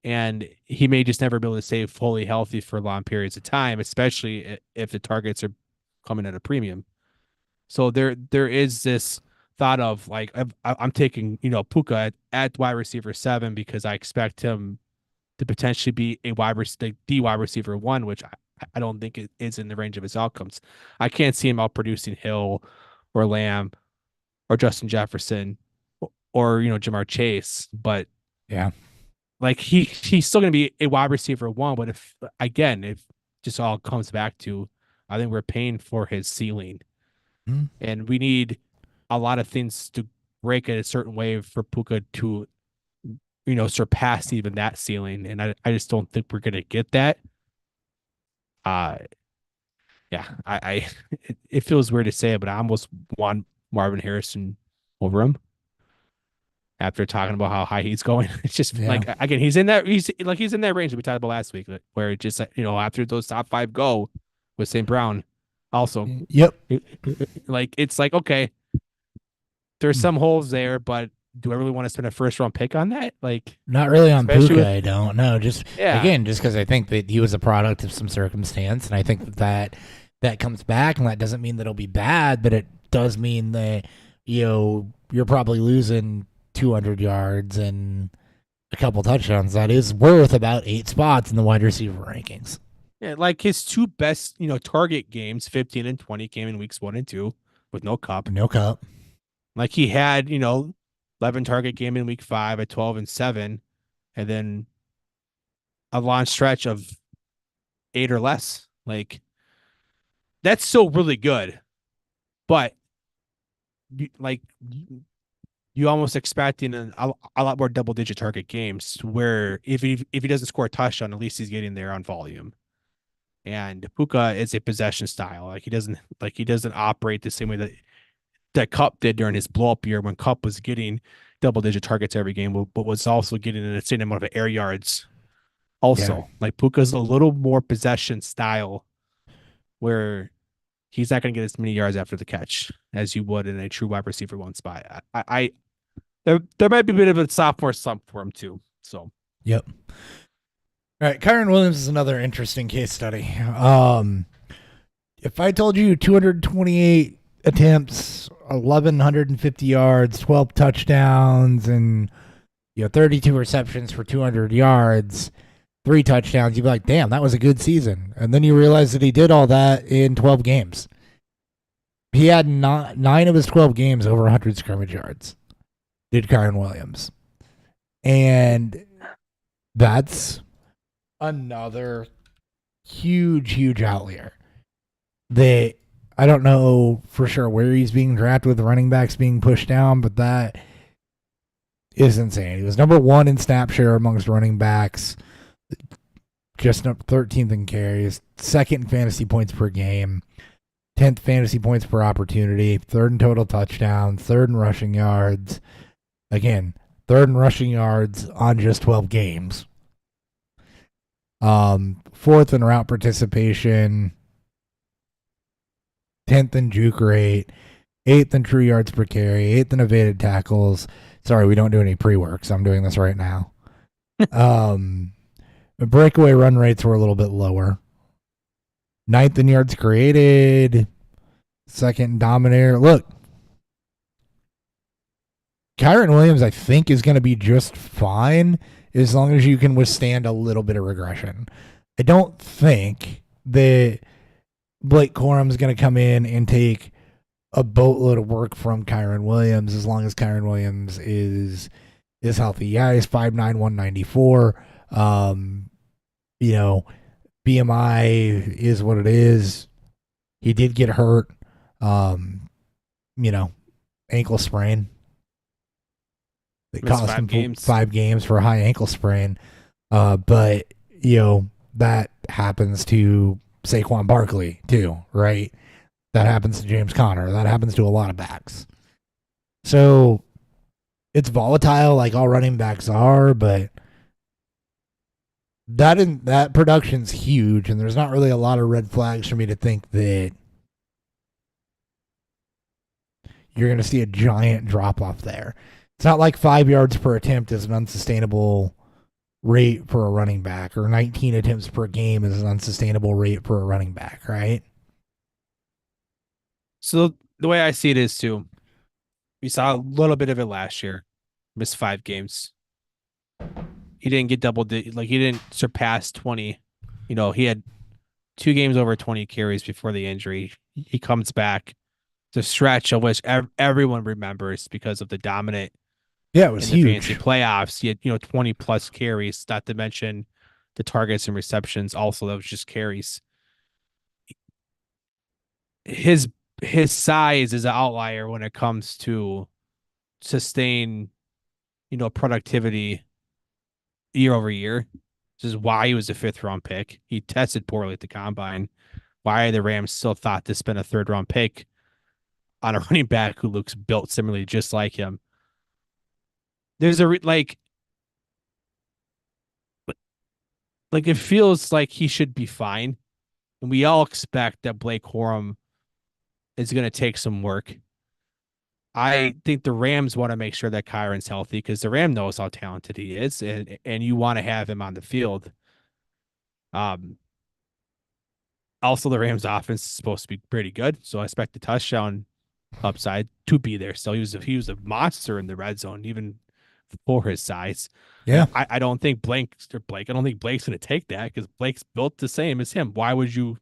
and he may just never be able to stay fully healthy for long periods of time, especially if the targets are coming at a premium. So there is this thought of like I'm taking Puka at wide receiver 7 because I expect him to potentially be the wide receiver 1, which I don't think it is in the range of his outcomes. I can't see him outproducing Hill or Lamb or Justin Jefferson or Jamar Chase, but Yeah. like he's still going to be a wide receiver 1. But if just all comes back to, I think we're paying for his ceiling, and we need a lot of things to break it a certain way for Puka to surpass even that ceiling, and I just don't think we're going to get that. Yeah, it feels weird to say it, but I almost want Marvin Harrison over him after talking about how high he's going. It's just like, again, he's in that range that we talked about last week, where it just after those top 5 go with St. Brown, also. Yep. It's like, okay, there's some holes there, but do I really want to spend a first round pick on that? Like, not really on Puka. with, I don't know. Just again, just because I think that he was a product of some circumstance, and I think that comes back, and that doesn't mean that it'll be bad, but it does mean that you're probably losing 200 yards and a couple touchdowns. That is worth about 8 spots in the wide receiver rankings. Yeah, like his 2 best target games, 15 and 20, came in weeks 1 and 2 with no Cup. No Cup. Like he had 11 target game in week 5 at 12 and 7, and then a long stretch of 8 or less. Like, that's still really good, but you almost expecting a lot more double digit target games, where if he doesn't score a touchdown, at least he's getting there on volume. And Puka is a possession style. Like he doesn't operate the same way that Cup did during his blow up year, when Cup was getting double digit targets every game, but was also getting an insane amount of air yards. Also, like Puka's a little more possession style, where he's not going to get as many yards after the catch as you would in a true wide receiver 1 spot. There might be a bit of a sophomore slump for him too. So, yep. All right, Kyren Williams is another interesting case study. If I told you 228 attempts, 1,150 yards, 12 touchdowns, and 32 receptions for 200 yards, 3 touchdowns, you'd be like, damn, that was a good season. And then you realize that he did all that in 12 games. He had 9 of his 12 games over 100 scrimmage yards, did Kyren Williams. And that's another huge outlier. I don't know for sure where he's being drafted with the running backs being pushed down, but that is insane. He was number 1 in snap share amongst running backs, just 13th in carries, 2nd in fantasy points per game, 10th fantasy points per opportunity, 3rd in total touchdowns, 3rd in rushing yards. Again, 3rd in rushing yards on just 12 games. 4th in route participation, 10th in juke rate, 8th in true yards per carry, 8th in evaded tackles. Sorry, we don't do any pre-work, so I'm doing this right now. Breakaway run rates were a little bit lower. 9th in yards created, 2nd in dominator. Look, Kyren Williams, I think, is going to be just fine as long as you can withstand a little bit of regression. I don't think that Blake Corum's going to come in and take a boatload of work from Kyren Williams as long as Kyren Williams is healthy. Yeah, he's 5'9", 194. BMI is what it is. He did get hurt. You know, ankle sprain. It Missed cost him 5 games. 5 games for a high ankle sprain. But that happens to Saquon Barkley too, right? That happens to James Conner. That happens to a lot of backs. So it's volatile, like all running backs are, but that production's huge, and there's not really a lot of red flags for me to think that you're going to see a giant drop off there. It's not like 5 yards per attempt is an unsustainable rate for a running back, or 19 attempts per game is an unsustainable rate for a running back, right? So the way I see it is too, we saw a little bit of it last year. Missed 5 games. He didn't get he didn't surpass 20. He had 2 games over 20 carries before the injury. He comes back. The stretch of which everyone remembers because of the dominant Yeah, it was in the huge. fantasy playoffs. He had 20 plus carries, not to mention the targets and receptions. Also, that was just carries. His size is an outlier when it comes to sustain, productivity year over year. This is why he was a 5th-round pick. He tested poorly at the combine. Why the Rams still thought to spend a 3rd-round pick on a running back who looks built similarly just like him. There's like it feels like he should be fine. And we all expect that Blake Corum is going to take some work. I think the Rams want to make sure that Kyron's healthy because the Ram knows how talented he is, and you want to have him on the field. Also, the Rams' offense is supposed to be pretty good, so I expect the touchdown upside to be there. So he was a monster in the red zone, even for his size. Yeah. I don't think Blake. I don't think Blake's going to take that because Blake's built the same as him. Why would you?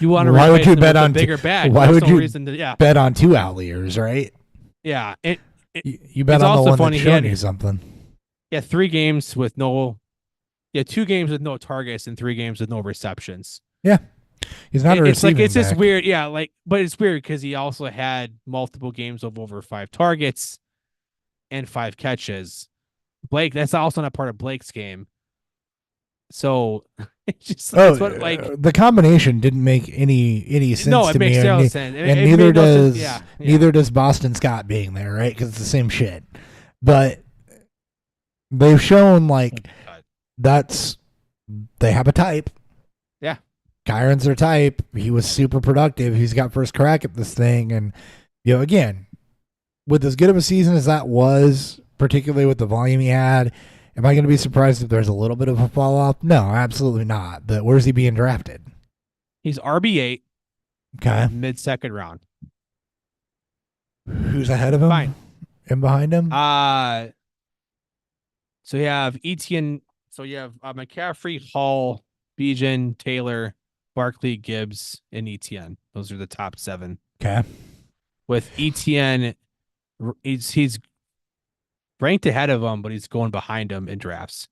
You want to? Why would you bet on bigger back? Why There's would no you reason to, bet on 2 outliers, right? Yeah. You bet it's on the also one funny, that's he showing had- you something. Yeah, 3 games with no. Yeah, 2 games with no targets and 3 games with no receptions. He's not a It's like receiving it's just back. weird. Yeah, but it's weird because he also had multiple games of over 5 targets and 5 catches. Blake, that's also not part of Blake's game. So it's just it's what, the combination didn't make any sense no, it to makes me, zero and, sense. and It neither made no sense. does Yeah. neither does Boston Scott being there, right? Because it's the same shit. But they've shown like they have a type. Yeah. Kyron's their type. He was super productive. He's got first crack at this thing, and again, with as good of a season as that was, particularly with the volume he had. Am I going to be surprised if there's a little bit of a fall off? No, absolutely not. But where's he being drafted? He's RB8, Okay. mid-2nd round. Who's ahead of him? Fine. And behind him? So you have Etienne. So you have McCaffrey, Hall, Bijan, Taylor, Barkley, Gibbs, and Etienne. Those are the top 7. Okay. With Etienne, he's ranked ahead of him, but he's going behind him in drafts.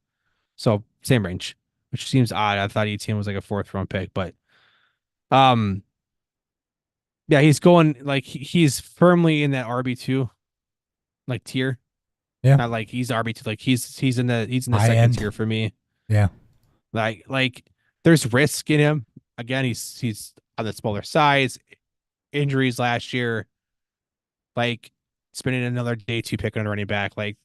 So same range, which seems odd. I thought Etienne was like a 4th-round pick, but yeah, he's going like he's firmly in that RB2 like tier. Yeah. Not like he's RB2, like he's in the High 2nd end. tier for me. Yeah. Like there's risk in him. Again, he's on the smaller size, injuries last year, like spending another day 2 pick on a running back. Like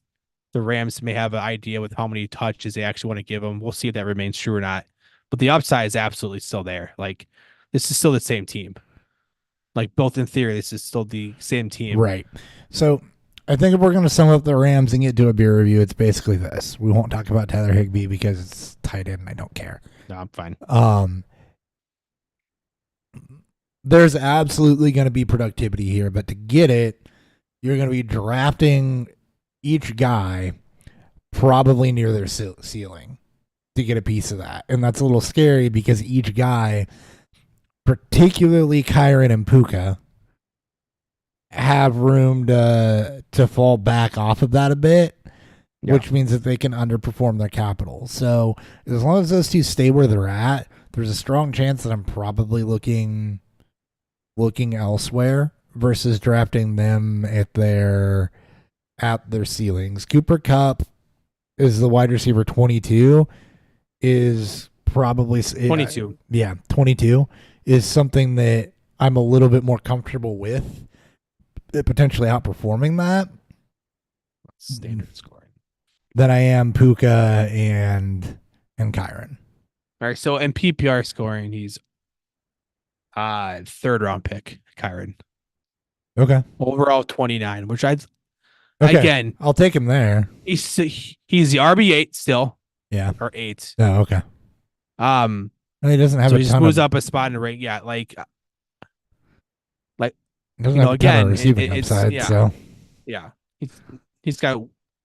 the Rams may have an idea with how many touches they actually want to give him. We'll see if that remains true or not. But the upside is absolutely still there. Like this is still the same team. Like both in theory, this is still the same team. Right. So I think if we're going to sum up the Rams and get to a beer review, it's basically this. We won't talk about Tyler Higbee because it's tight end and I don't care. No, I'm fine. There's absolutely going to be productivity here, but to get it, you're going to be drafting each guy probably near their ceiling to get a piece of that. And that's a little scary because each guy, particularly Kyron and Puka, have room to fall back off of that a bit, which means that they can underperform their capital. So as long as those two stay where they're at, there's a strong chance that I'm probably looking looking elsewhere versus drafting them at their ceilings. Cooper Cup is the wide receiver 22, is probably 22. Yeah, 22 is something that I'm a little bit more comfortable with, potentially outperforming that Standard scoring. than I am Puka and Kyron. All right, so in PPR scoring, he's third round pick, Kyron. Okay. Overall 29, which Okay. again, I'll take him there. he's the RB8 still. Yeah. Or 8. Oh, okay. And he doesn't have so a he just ton moves of, up a spot in the rank. Yeah, doesn't you have know, a ton again, of receiving it's upside, yeah. so Yeah. He's got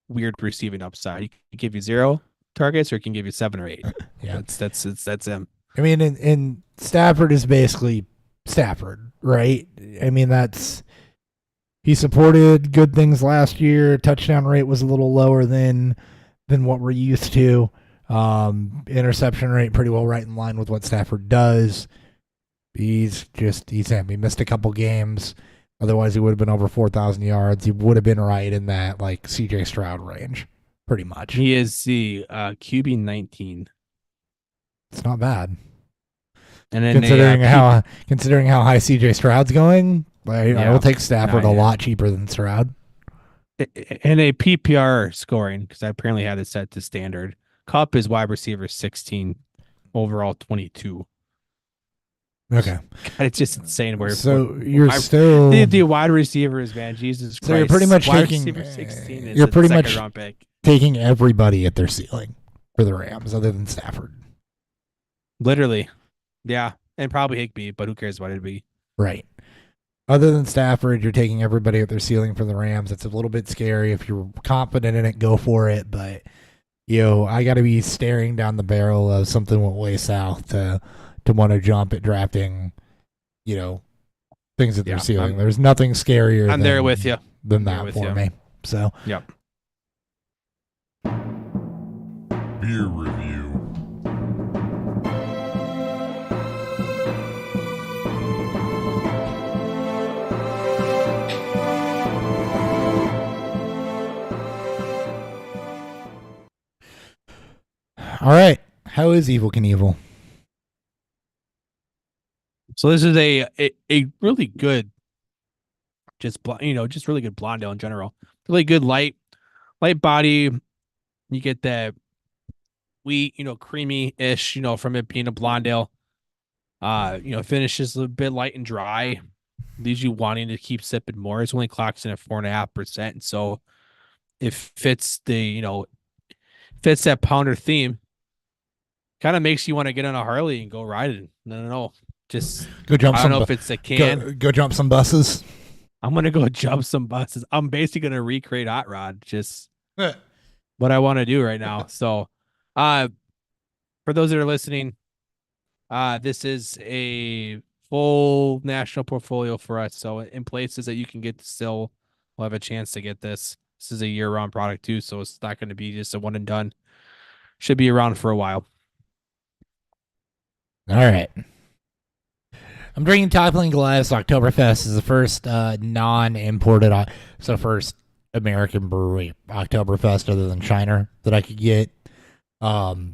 weird receiving upside. He can give you 0 targets or he can give you 7 or 8. yeah. That's him. I mean, and Stafford is basically Stafford, right? I mean, he supported good things last year. Touchdown rate was a little lower than what we're used to. Interception rate pretty well right in line with what Stafford does. He's him. He missed a couple games. Otherwise, he would have been over 4,000 yards. He would have been right in that like CJ Stroud range, pretty much. He is the QB 19. It's not bad. And then considering how high CJ Stroud's going, I will take Stafford a lot cheaper than Stroud. In a PPR scoring, because I apparently had it set to standard, Cup is wide receiver 16, overall 22. Okay. God, it's just insane. You're still the wide receivers, man. Jesus Christ. So you're pretty much wide taking. Receiver 16 is you're pretty second much round pick. taking everybody at their ceiling for the Rams, other than Stafford. Literally, yeah, and probably Higbee, but who cares what it'd be? Right. Other than Stafford, you're taking everybody at their ceiling for the Rams. It's a little bit scary. If you're confident in it, go for it. But I got to be staring down the barrel of something went way south to want to jump at drafting, things at their ceiling. There's nothing scarier. I'm there with you. Than that for me. So. Yep. Beer review. All right. How is Evil Knievel? So this is a really good, just really good blonde ale in general. Really good light body. You get that wheat, creamy-ish, from it being a blonde ale. Finishes a bit light and dry. Leaves you wanting to keep sipping more. It's only clocks in at 4.5%. And so it fits fits that pounder theme. Kind of makes you want to get on a Harley and go riding. No. Just go jump. I don't know if it's a can. Go jump some buses. I'm gonna go jump some buses. I'm basically gonna recreate Hot Rod. Just what I want to do right now. So, for those that are listening, this is a full national portfolio for us. So in places that you can get still, we'll have a chance to get this. This is a year-round product too, so it's not going to be just a one and done. Should be around for a while. All right. I'm drinking Toppling Goliath's Oktoberfest. Is the first non-imported, first American brewery Oktoberfest other than Shiner that I could get. So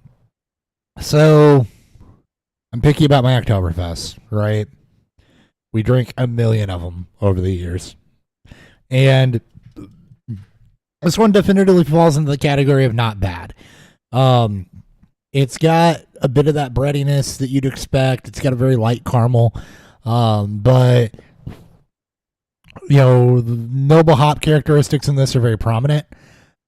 I'm picky about my Oktoberfest, right? We drink a million of them over the years. And this one definitively falls into the category of not bad. It's got a bit of that breadiness that you'd expect. It's got a very light caramel. But the noble hop characteristics in this are very prominent.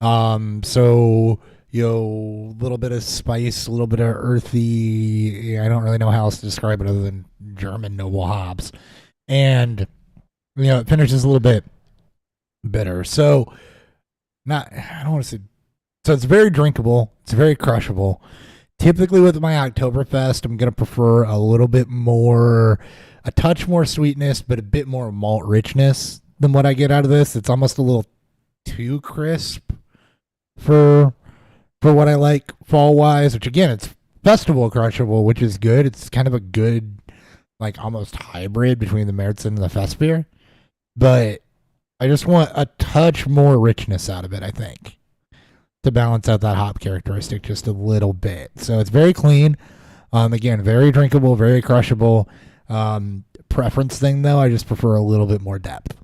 So a little bit of spice, a little bit of earthy. I don't really know how else to describe it other than German noble hops. And it finishes a little bit bitter. So I don't want to say. So it's very drinkable. It's very crushable. Typically with my Oktoberfest, I'm going to prefer a little bit more, a touch more sweetness, but a bit more malt richness than what I get out of this. It's almost a little too crisp for what I like fall-wise, which again, it's festival crushable, which is good. It's kind of a good like almost hybrid between the Märzen and the Festbier, but I just want a touch more richness out of it, I think, to balance out that hop characteristic just a little bit. So it's very clean. Again, very drinkable, very crushable. Preference thing, though, I just prefer a little bit more depth.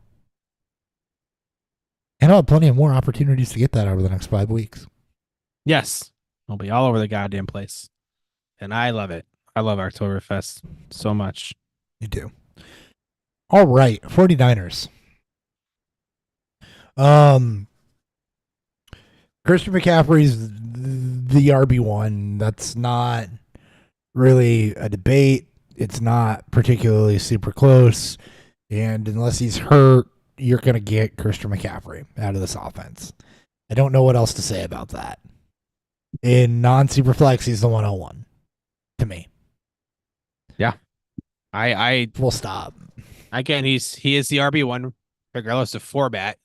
And I'll have plenty of more opportunities to get that over the next 5 weeks. Yes, I'll be all over the goddamn place, and I love it. I love Oktoberfest so much. You do. All right, 49ers. Christian McCaffrey's the RB1. That's not really a debate. It's not particularly super close. And unless he's hurt, you're going to get Christian McCaffrey out of this offense. I don't know what else to say about that. In non-super flex, he's the 101 to me. Yeah. I Full stop. Again, he is the RB1 regardless of format.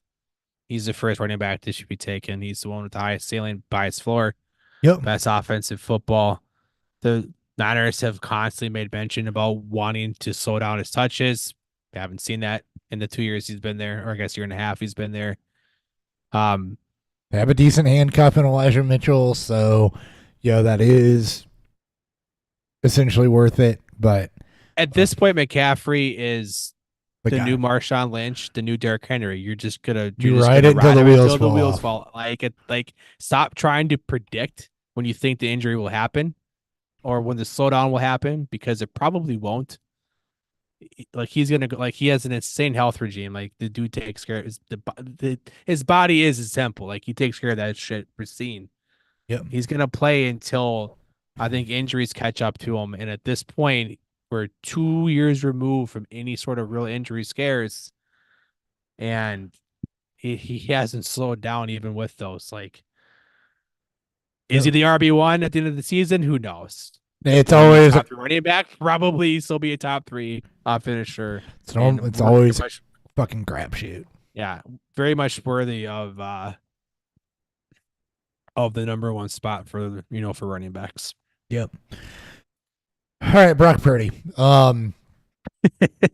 He's the first running back that should be taken. He's the one with the highest ceiling, highest floor. Yep. Best offensive football. The Niners have constantly made mention about wanting to slow down his touches. We haven't seen that in the 2 years he's been there, or I guess year and a half he's been there. They have a decent handcuff in Elijah Mitchell, so that is essentially worth it. But at this point, McCaffrey is the guy. new Marshawn Lynch, the new Derrick Henry. You're just gonna ride it until the wheels until the wheels fall fall. Like stop trying to predict when you think the injury will happen or when the slowdown will happen, because it probably won't. Like he has an insane health regime. Like the dude takes care of his body is his temple. Like he takes care of that shit pristine. Yep. He's gonna play until I think injuries catch up to him. And at this point, we're 2 years removed from any sort of real injury scares, and he hasn't slowed down even with those. Like, is he the RB1 at the end of the season? Who knows? It's always top 3 running back. Probably still be a top 3 finisher. It's always a fucking crapshoot. Yeah, very much worthy of the number 1 spot for for running backs. Yep. All right, Brock Purdy.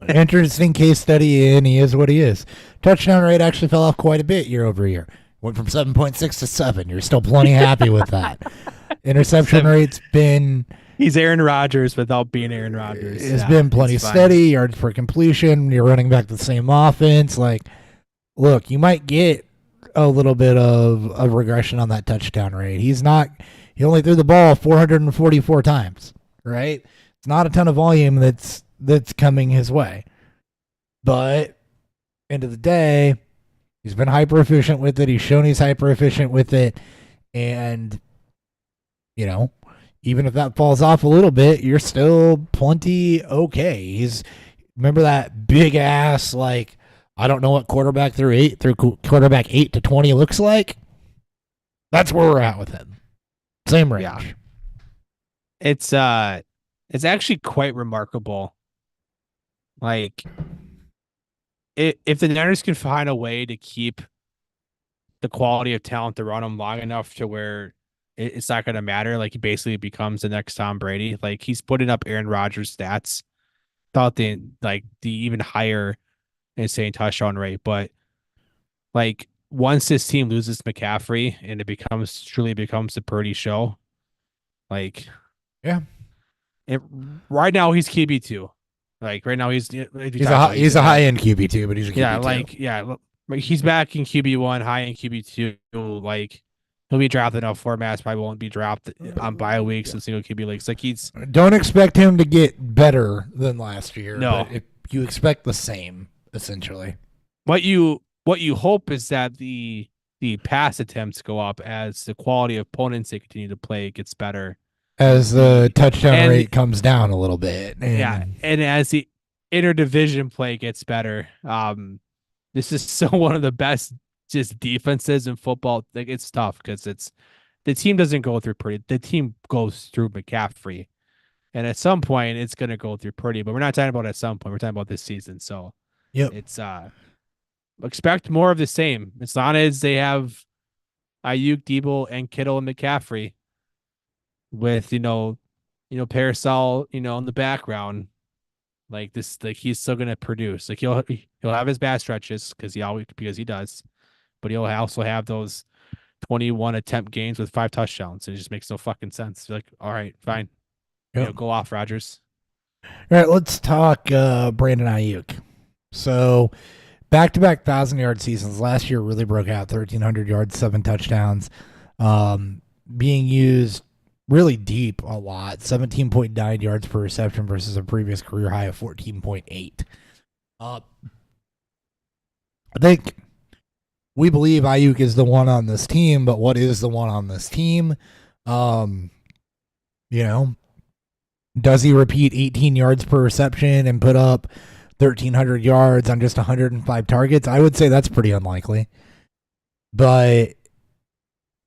Interesting case study, and he is what he is. Touchdown rate actually fell off quite a bit year over year. Went from 7.6 to 7. You're still plenty happy with that. Interception rate's been... He's Aaron Rodgers without being Aaron Rodgers. It's been plenty steady. Yards per completion. You're running back the same offense. Like, look, you might get a little bit of regression on that touchdown rate. He only threw the ball 444 times, right? It's not a ton of volume that's coming his way. But end of the day, he's been hyper efficient with it. He's shown he's hyper efficient with it. And, even if that falls off a little bit, you're still plenty okay. Remember that big ass, like, I don't know what quarterback through quarterback 8 to 20 looks like. That's where we're at with him. Same range. Yeah. It's actually quite remarkable. Like, if the Niners can find a way to keep the quality of talent to run him long enough to where it's not going to matter, like he basically becomes the next Tom Brady. Like he's putting up Aaron Rodgers stats, thought the even higher insane touchdown rate. But like once this team loses McCaffrey and it truly becomes the Purdy show, like right now he's QB2. Like right now he's a high end QB2, but he's a QB2. He's back in QB1, high in QB2. Like he'll be drafted in formats, probably won't be drafted on bye weeks and single QB leagues. Like don't expect him to get better than last year. No, but you expect the same essentially. What you hope is that the pass attempts go up as the quality of opponents they continue to play gets better. As the touchdown rate comes down a little bit. And as the interdivision play gets better. This is still one of the best just defenses in football. Like it's tough because the team doesn't go through Purdy. The team goes through McCaffrey. And at some point it's gonna go through Purdy, but we're not talking about at some point. We're talking about this season. So it's expect more of the same. As long as they have Ayuk, Debo, and Kittle and McCaffrey with, Parasol, in the background, Like this, like he's still gonna produce. Like he'll have his bad stretches because he does, but he'll also have those 21 attempt games with 5 touchdowns, and it just makes no fucking sense. You're like, all right, fine, Yep. go off, Rodgers. All right, let's talk Brandon Ayuk. So back-to-back 1,000-yard seasons. Last year really broke out, 1,300 yards, 7 touchdowns. Being used really deep a lot, 17.9 yards per reception versus a previous career high of 14.8. I think we believe Ayuk is the one on this team, but what is the one on this team? Does he repeat 18 yards per reception and put up 1,300 yards on just 105 targets? I would say that's pretty unlikely. But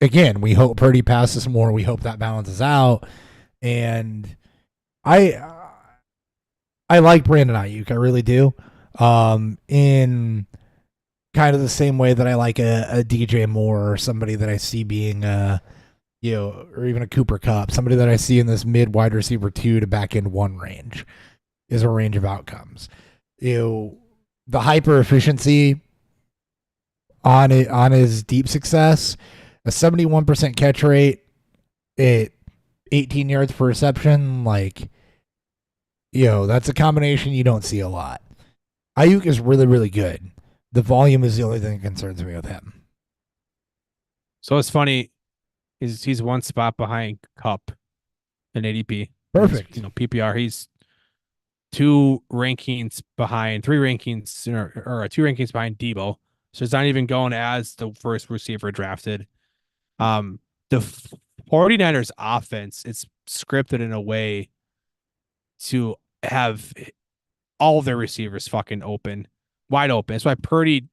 again, we hope Purdy passes more. We hope that balances out. And I like Brandon Ayuk. I really do. In kind of the same way that I like a DJ Moore or somebody that I see being or even a Cooper Kupp, somebody that I see in this mid wide receiver 2 to back end 1 range is a range of outcomes. The hyper efficiency on his deep success, a 71% catch rate at 18 yards per reception, that's a combination you don't see a lot. Ayuk is really, really good. The volume is the only thing that concerns me with him. So it's funny. He's one spot behind Cup in ADP. Perfect. PPR. He's 3 rankings behind Debo. So it's not even going as the first receiver drafted. The 49ers offense, it's scripted in a way to have all their receivers fucking wide open. That's why Purdy,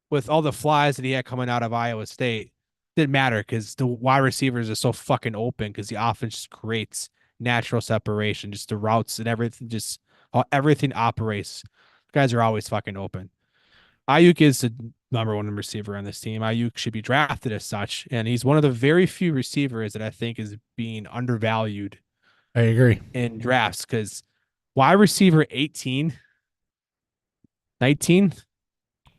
with all the flies that he had coming out of Iowa State, didn't matter because the wide receivers are so fucking open because the offense just creates natural separation, just the routes and everything, just how everything operates. Guys are always fucking open. Ayuk is the number 1 receiver on this team. Ayuk should be drafted as such, and he's one of the very few receivers that I think is being undervalued. I agree. In drafts because wide receiver 18, 19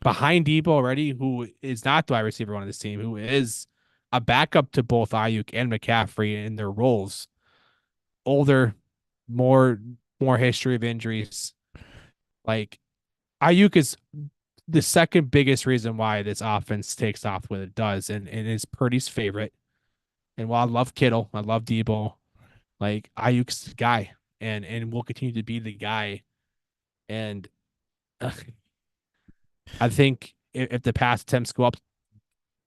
behind Debo already, who is not the wide receiver 1 of this team, who is a backup to both Ayuk and McCaffrey in their roles. Older, more history of injuries. Like Ayuk is the second biggest reason why this offense takes off when it does, and is Purdy's favorite. And while I love Kittle, I love Debo, like Ayuk's the guy, and will continue to be the guy. And I think if the pass attempts go up,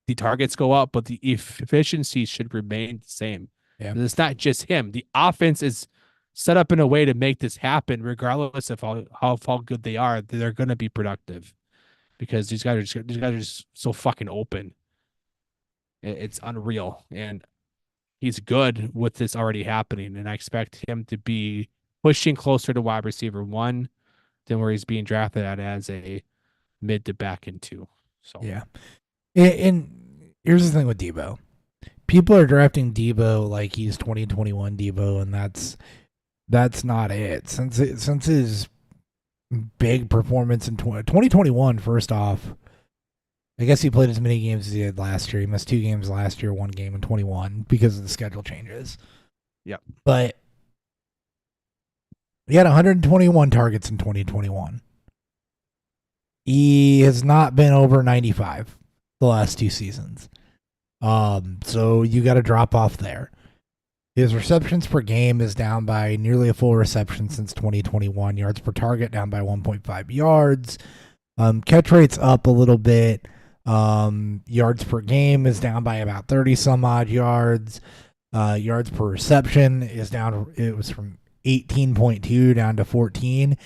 the targets go up, but the efficiency should remain the same. Yeah. It's not just him. The offense is set up in a way to make this happen, regardless of how good they are. They're going to be productive because these guys are just so fucking open. It's unreal, and he's good with this already happening. And I expect him to be pushing closer to wide receiver 1 than where he's being drafted at as a mid to back end 2. So yeah. And here's the thing with Debo. People are drafting Debo like he's 2021 Debo, and that's not it. Since his big performance in 2021, first off, I guess he played as many games as he did last year. He missed 2 games last year, 1 game in 21 because of the schedule changes. Yep. But he had 121 targets in 2021. He has not been over 95 the last 2 seasons. So you got to drop off there. His receptions per game is down by nearly a full reception since 2021. Yards per target down by 1.5 yards. Catch rate's up a little bit. Yards per game is down by about 30 some odd yards. Yards per reception is down. It was from 18.2 down to 14.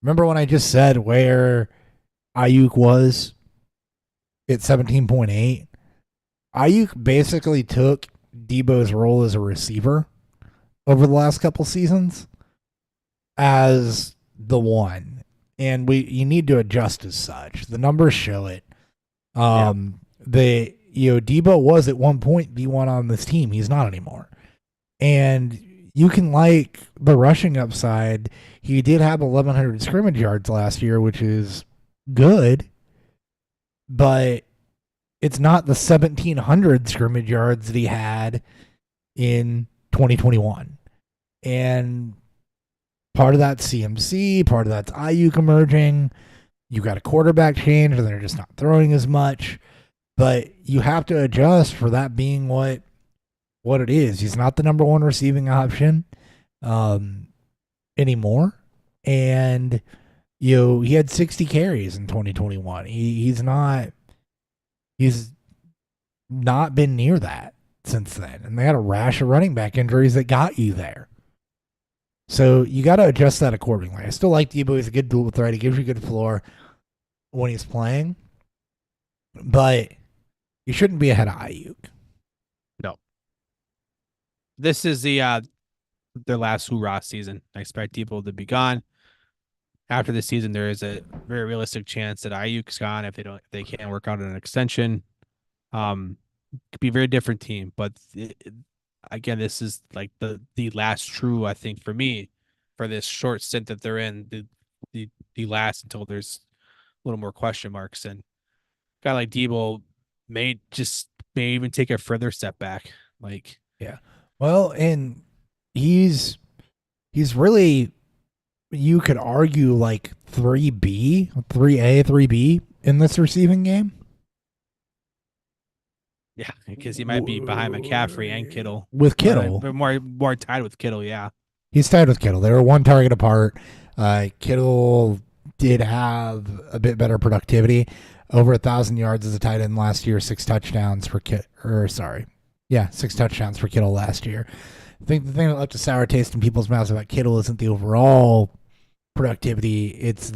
Remember when I just said where Ayuk was at 17.8? Ayuk basically took Debo's role as a receiver over the last couple seasons as the one, and you need to adjust as such. The numbers show it. Debo was at one point the one on this team. He's not anymore, and you can like the rushing upside. He did have 1,100 scrimmage yards last year, which is good, but it's not the 1,700 scrimmage yards that he had in 2021. And part of that's CMC, part of that's Ayuk emerging. You got a quarterback change, and they're just not throwing as much. But you have to adjust for that being what it is. He's not the number one receiving option anymore. And he had 60 carries in 2021. He's not been near that since then. And they had a rash of running back injuries that got you there. So you got to adjust that accordingly. I still like Debo. He's a good dual threat. He gives you a good floor when he's playing. But you shouldn't be ahead of Ayuk. No. This is their last hoorah season. I expect Debo to be gone. After the season, there is a very realistic chance that Ayuk's gone if they can't work out an extension. Could be a very different team, but again, this is like the last true, I think, for me, for this short stint that they're in, the last until there's a little more question marks. And a guy like Debo may even take a further step back. Like, yeah, well, and he's really, you could argue like 3B, 3A, 3B in this receiving game. Yeah, because he might be behind McCaffrey and Kittle. With Kittle. But more tied with Kittle, yeah. He's tied with Kittle. They were one target apart. Kittle did have a bit better productivity. Over 1,000 yards as a tight end last year, 6 touchdowns for 6 touchdowns for Kittle last year. I think the thing that left a sour taste in people's mouths about Kittle isn't the overall productivity. It's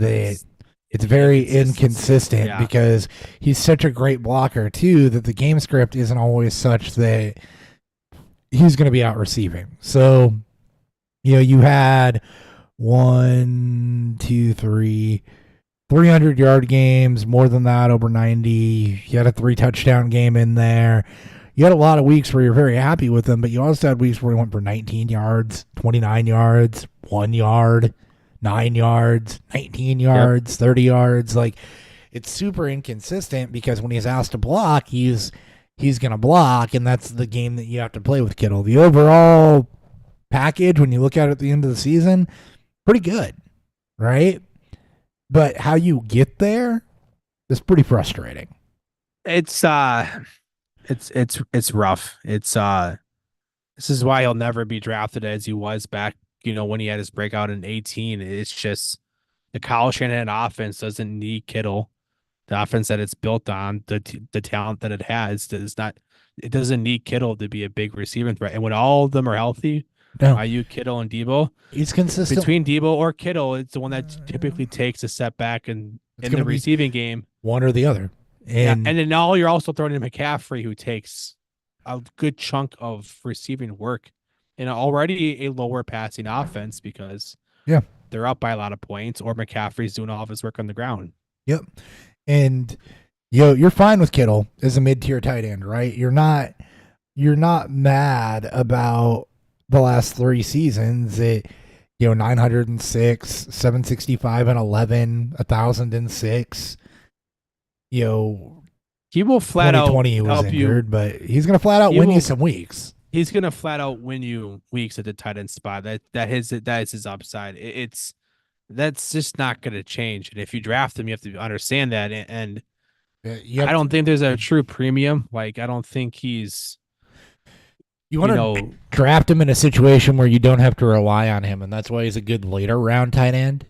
very inconsistent because he's such a great blocker too that the game script isn't always such that he's going to be out receiving. So, you had 300-yard games, more than that, over 90. You had a 3 touchdown game in there. You had a lot of weeks where you're very happy with him, but you also had weeks where he went for 19 yards, 29 yards, 1 yard. 9 yards, 19 yards, 30 yards. Like, it's super inconsistent because when he's asked to block, he's going to block, and that's the game that you have to play with Kittle. The overall package, when you look at it at the end of the season, pretty good, right? But how you get there is pretty frustrating. It's rough. It's this is why he'll never be drafted as he was back, when he had his breakout in 18. It's just the Kyle Shanahan offense doesn't need Kittle. The offense that it's built on, the talent that it has, it doesn't need Kittle to be a big receiving threat. And when all of them are healthy, Ayuk, Kittle, and Debo, he's consistent. Between Debo or Kittle, it's the one that typically takes a step back in the receiving game. One or the other. And then now you're also throwing in McCaffrey, who takes a good chunk of receiving work in already a lower passing offense because they're up by a lot of points, or McCaffrey's doing all of his work on the ground. Yep. And you're fine with Kittle as a mid-tier tight end, right? You're not mad about the last 3 seasons at 906, 765 and 11, 1,006. He will flat out 2020 he was injured, but he's going to flat out win you some weeks. He's gonna flat out win you weeks at the tight end spot. That is his upside. That's just not gonna change. And if you draft him, you have to understand that. And I don't think there's a true premium. Like, I don't think he's. You want to draft him in a situation where you don't have to rely on him, and that's why he's a good later round tight end.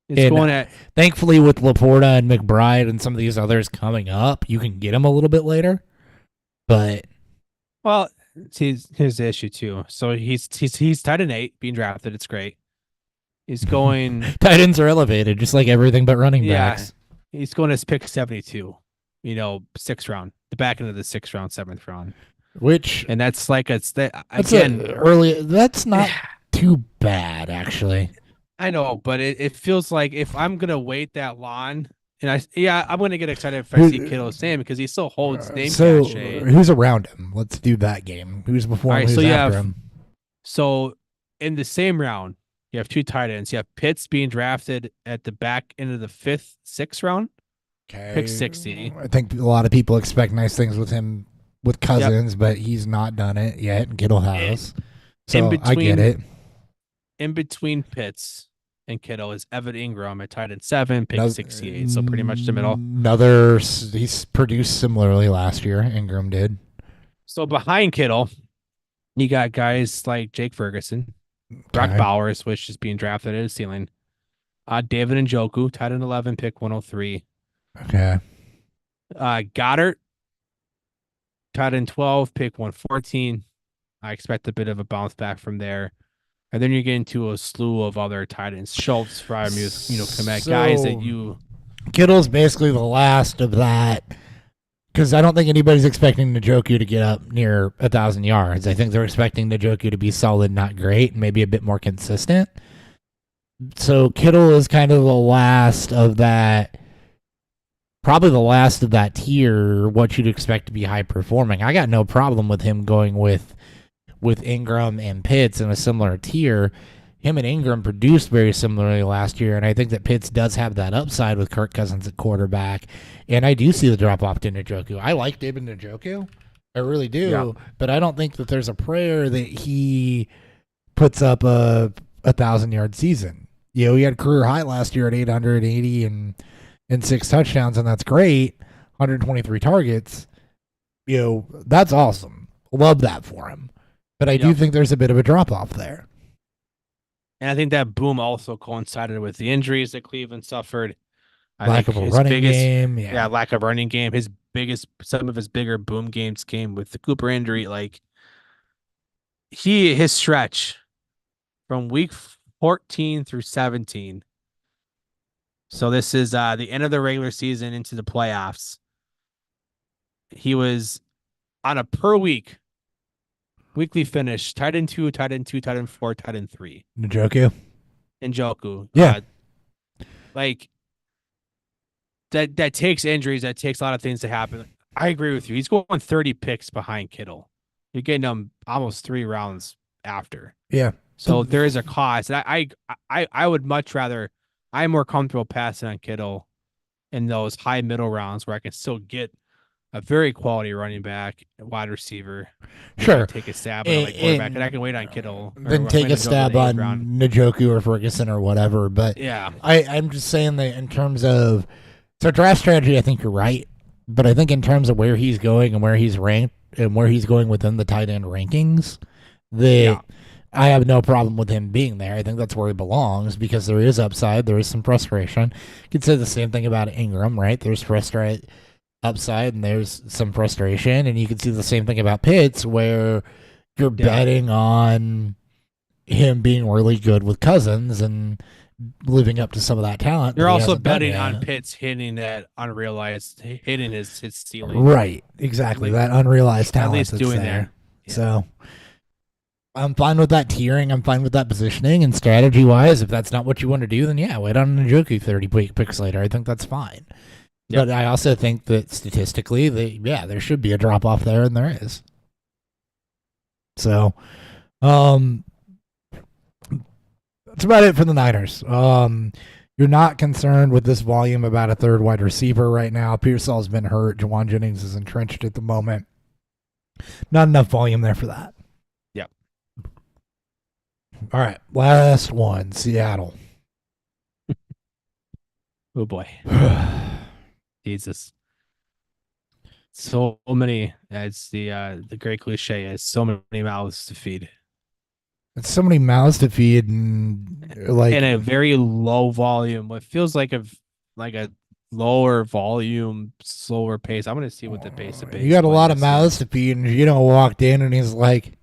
Thankfully, with Laporta and McBride and some of these others coming up, you can get him a little bit later. But here's the issue too. So he's tight end 8 being drafted. It's great. He's going. Tight ends are elevated, just like everything but running backs. He's going as pick 72. 6th round, the back end of the 6th round, 7th round. And that's like that's early. That's not too bad, actually. I know, but it feels like if I'm gonna wait that long. And I'm going to get excited if I see Kittle Sam because he still holds name cachet. Who's around him? Let's do that game. Who's before him? Who's after him? So in the same round, you have two tight ends. You have Pitts being drafted at the back end of the 5th, 6th round, pick 60. I think a lot of people expect nice things with him with Cousins, but he's not done it yet, and Kittle has. So I get it. In between Pitts and Kittle is Evan Ingram at tight end 7, pick 68. So pretty much the middle. He's produced similarly last year. Ingram did. So behind Kittle, you got guys like Jake Ferguson, Brock Bowers, which is being drafted at his ceiling. David Njoku, tight end 11, pick 103. Okay. Goddard, tight end 12, pick 114. I expect a bit of a bounce back from there. And then you get into a slew of other tight ends. Schultz, Fryermuth, Komet, guys that you... Kittle's basically the last of that, because I don't think anybody's expecting Njoku to get up near 1,000 yards. I think they're expecting Njoku to be solid, not great, and maybe a bit more consistent. So Kittle is kind of the last of that, probably the last of that tier, what you'd expect to be high performing. I got no problem with him going with Ingram and Pitts in a similar tier. Him and Ingram produced very similarly last year, and I think that Pitts does have that upside with Kirk Cousins at quarterback, and I do see the drop-off to Njoku. I like David Njoku. I really do, but I don't think that there's a prayer that he puts up a 1,000-yard season. He had a career high last year at 880 and 6 touchdowns, and that's great. 123 targets. That's awesome. Love that for him. But I do think there's a bit of a drop-off there. And I think that boom also coincided with the injuries that Cleveland suffered. Lack of a running game. Yeah, lack of running game. Some of his bigger boom games came with the Cooper injury. Like, his stretch from week 14 through 17. So this is the end of the regular season into the playoffs. He was on a per week weekly finish, tight end 2, tight end 2, tight end 4, tight end 3. Njoku. Yeah. That takes injuries. That takes a lot of things to happen. I agree with you. He's going 30 picks behind Kittle. You're getting him almost 3 rounds after. Yeah. So there is a cost. And I would much rather, I'm more comfortable passing on Kittle in those high middle rounds where I can still get a very quality running back, wide receiver. Sure. Take a stab on a quarterback, and I can wait on Kittle. Then take a stab on Njoku or Ferguson or whatever. But yeah, I'm just saying that in terms of draft strategy, I think you're right. But I think in terms of where he's going and where he's ranked and where he's going within the tight end rankings, I have no problem with him being there. I think that's where he belongs because there is upside. There is some frustration. You could say the same thing about Ingram, right? There's upside and there's some frustration, and you can see the same thing about Pitts where you're betting on him being really good with Cousins and living up to some of that talent. You're also betting on Pitts hitting his ceiling. Right, exactly. That unrealized talent at least that's doing there. Yeah. So I'm fine with that tiering. I'm fine with that positioning, and strategy-wise, if that's not what you want to do, then wait on Njoku 30 picks later. I think that's fine. Yep. But I also think that statistically, there should be a drop off there, and there is. So, that's about it for the Niners. You're not concerned with this volume about a third wide receiver right now. Pearsall's been hurt. Jawan Jennings is entrenched at the moment. Not enough volume there for that. Yep. All right, last one, Seattle. Oh boy. Jesus. So many, it's the great cliche is so many mouths to feed. It's so many mouths to feed and in a very low volume. What feels like a lower volume, slower pace. I'm gonna see what the pace of. You got a lot of mouths to feed, and walked in and he's like,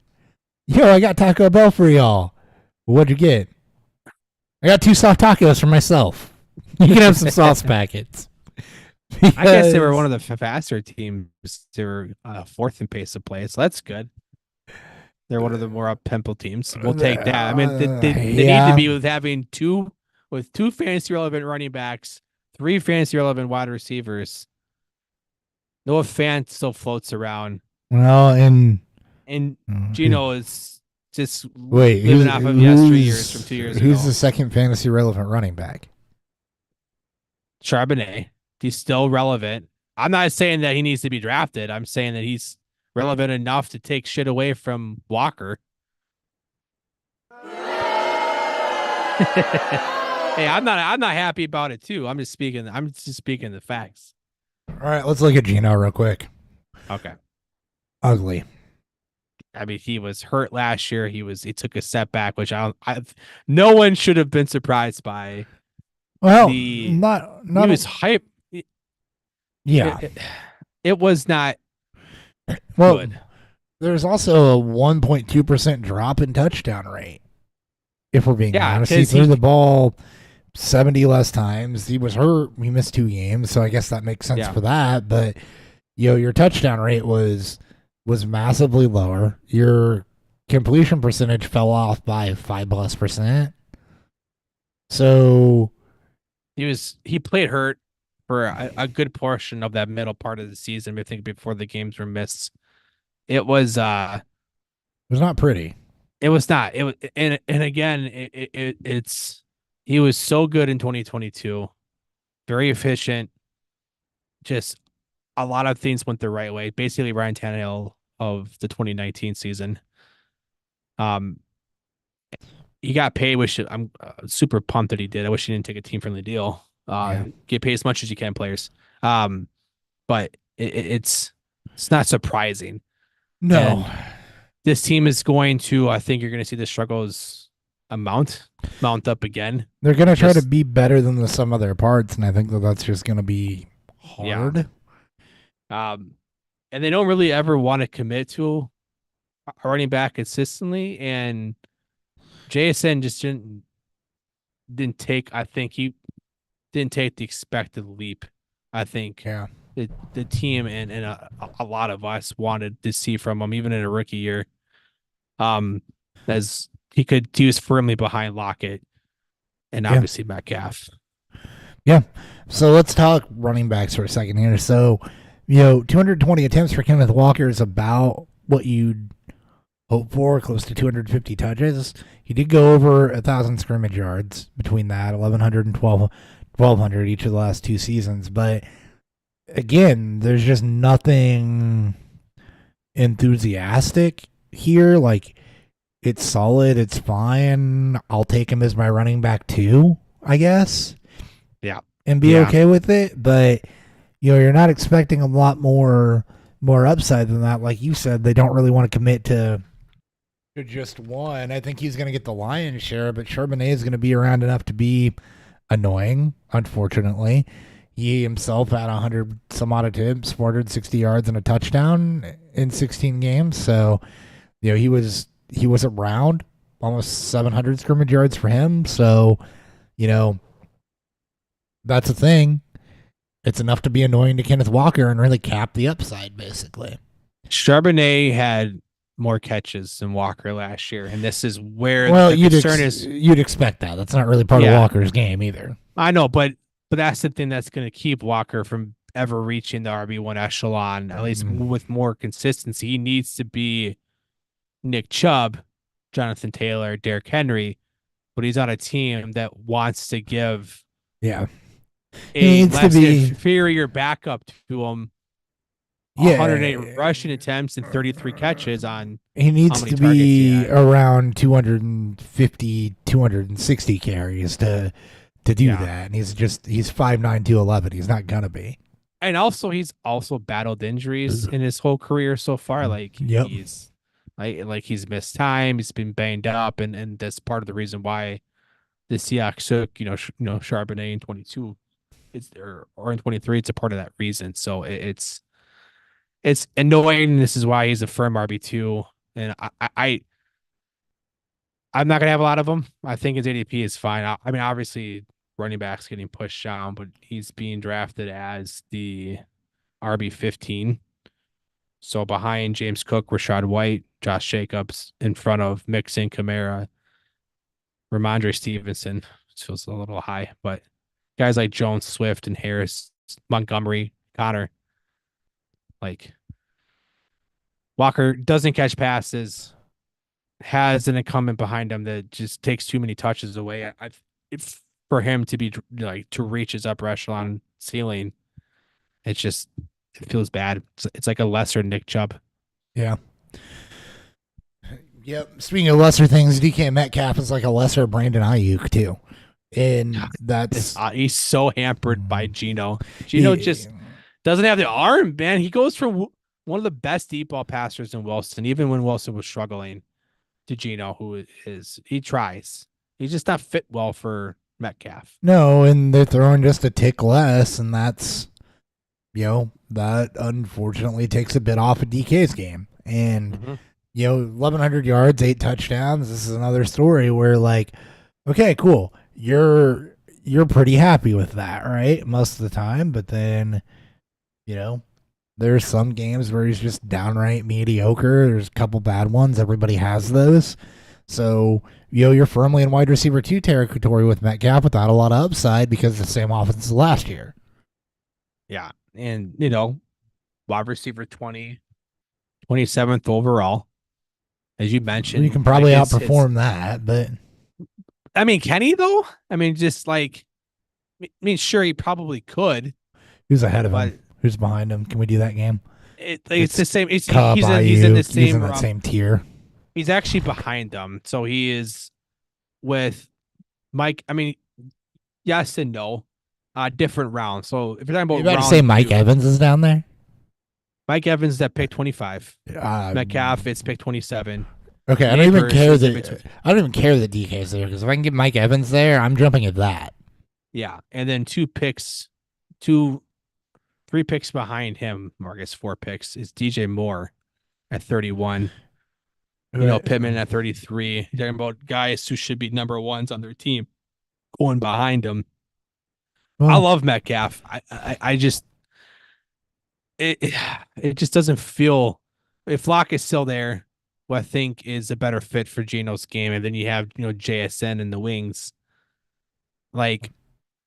"Yo, I got Taco Bell for y'all. What'd you get? I got 2 soft tacos for myself. You can have some sauce packets." I guess they were one of the faster teams. They were 4th in pace of play, so that's good. They're one of the more up-tempo teams. We'll take that. I mean, they need to be with having two fantasy relevant running backs, 3 fantasy relevant wide receivers. Noah Fant still floats around. Well, and Gino is just Wait, living off of yesteryears from 2 years who's ago. the second fantasy relevant running back? Charbonnet, he's still relevant. I'm not saying that he needs to be drafted. I'm saying that he's relevant enough to take shit away from Walker. Hey, I'm not happy about it too. I'm just speaking the facts. All right, let's look at Gino real quick. Okay. Ugly. I mean, he was hurt last year. He took a setback, which no one should have been surprised by. Well, He not was hype. yeah. It was not Well, good. there's also a 1.2% drop in touchdown rate. If we're being Yeah, honest, he 'cause threw the ball 70 less times. He was hurt. He missed 2 games, so I guess that makes sense Yeah. for that. But your touchdown rate was massively lower. Your completion percentage fell off by 5+%. So He played hurt for a good portion of that middle part of the season. I think before the games were missed, it was it was not pretty. it was not it was and again it's he was so good in 2022, very efficient, just a lot of things went the right way. Basically, Ryan Tannehill of the 2019 season. He got paid, which I'm super pumped that he did. I wish he didn't take a team friendly deal. Get paid as much as you can, players. But it's not surprising. No. And this team is going to. I think you're going to see the struggles mount up again. They're going to try to be better than the sum of their parts, and I think that's just going to be hard. Yeah. And they don't really ever want to commit to a running back consistently. And JSN just didn't take. I think he didn't take the expected leap. I think the team and a lot of us wanted to see from him, even in a rookie year. As he was firmly behind Lockett and obviously Metcalf. Yeah. So let's talk running backs for a second here. So, 220 attempts for Kenneth Walker is about what you'd hope for, close to 250 touches. He did go over 1,000 scrimmage yards between that, 1,100 and 1,200 each of the last 2 seasons. But again, there's just nothing enthusiastic here. Like, it's solid, it's fine. I'll take him as my running back too, I guess. Yeah. And be okay with it. But, you're not expecting a lot more upside than that. Like you said, they don't really want to commit to just one. I think he's going to get the lion's share, but Charbonnet is going to be around enough to be annoying, unfortunately. He himself had 100 some odd attempts, 460 yards and a touchdown in 16 games. So, he was around almost 700 scrimmage yards for him. So, that's a thing. It's enough to be annoying to Kenneth Walker and really cap the upside, basically. Charbonnet had more catches than Walker last year, and this is where the concern is. You'd expect that. That's not really part of Walker's game either. I know, but that's the thing that's going to keep Walker from ever reaching the RB1 echelon, at least with more consistency. He needs to be Nick Chubb, Jonathan Taylor, Derrick Henry, but he's on a team that wants to give a less inferior backup to him. 108 rushing attempts and 33 catches on. He needs to be around 250, 260 carries to do that. And he's 5'9", 211. He's not gonna be. And also, he's battled injuries in his whole career so far. Like he's missed time. He's been banged up, and that's part of the reason why the Seahawks took Charbonnet in 22. Or in 23. It's a part of that reason. So it's annoying. This is why he's a firm RB2, and I'm not gonna have a lot of them. I think his ADP is fine. I mean, obviously, running backs getting pushed down, but he's being drafted as the RB15. So behind James Cook, Rashad White, Josh Jacobs, in front of Mixon, Kamara, Ramondre Stevenson. Feels a little high, but guys like Jones, Swift, and Harris, Montgomery, Connor. Like, Walker doesn't catch passes. has an incumbent behind him that just takes too many touches away. If for him to be like to reach his upper echelon ceiling, it's just it feels bad. It's like a lesser Nick Chubb. Yeah. Yep. Speaking of lesser things, DK Metcalf is like a lesser Brandon Ayuk too, and that's He's so hampered by Geno. Geno just doesn't have the arm, man. He goes from one of the best deep ball passers in Wilson, even when Wilson was struggling, to Geno, who he tries. He's just not fit well for Metcalf. no, and they're throwing just a tick less, and that's that unfortunately takes a bit off of DK's game. And 1,100 yards, 8 touchdowns. This is another story where like, okay, cool, you're pretty happy with that, right? Most of the time, but then there's some games where he's just downright mediocre. There's a couple bad ones. Everybody has those. So, you're firmly in wide receiver 2 territory with Metcalf without a lot of upside because of the same offense as last year. Yeah. And, wide receiver 27th overall, as you mentioned. You can probably outperform that, but. I mean, can he, though? I mean, just like, sure, he probably could. Who's ahead of him? Who's behind him? Can we do that game? It's the same. He's in the same. He's in that same tier. He's actually behind them, so he is with Mike. I mean, yes and no, different rounds. So if you're talking about, you about to say Mike Evans is down there. Mike Evans at pick 25. Metcalf, it's pick 27. Okay, I don't even care that DK is there because if I can get Mike Evans there, I'm jumping at that. Yeah, and then 3 picks behind him, Marcus, 4 picks, is DJ Moore at 31. Pittman at 33. You're talking about guys who should be number ones on their team going behind him. Well, I love Metcalf. I just it just doesn't feel, if Locke is still there, who I think is a better fit for Geno's game, and then you have JSN in the wings. Like,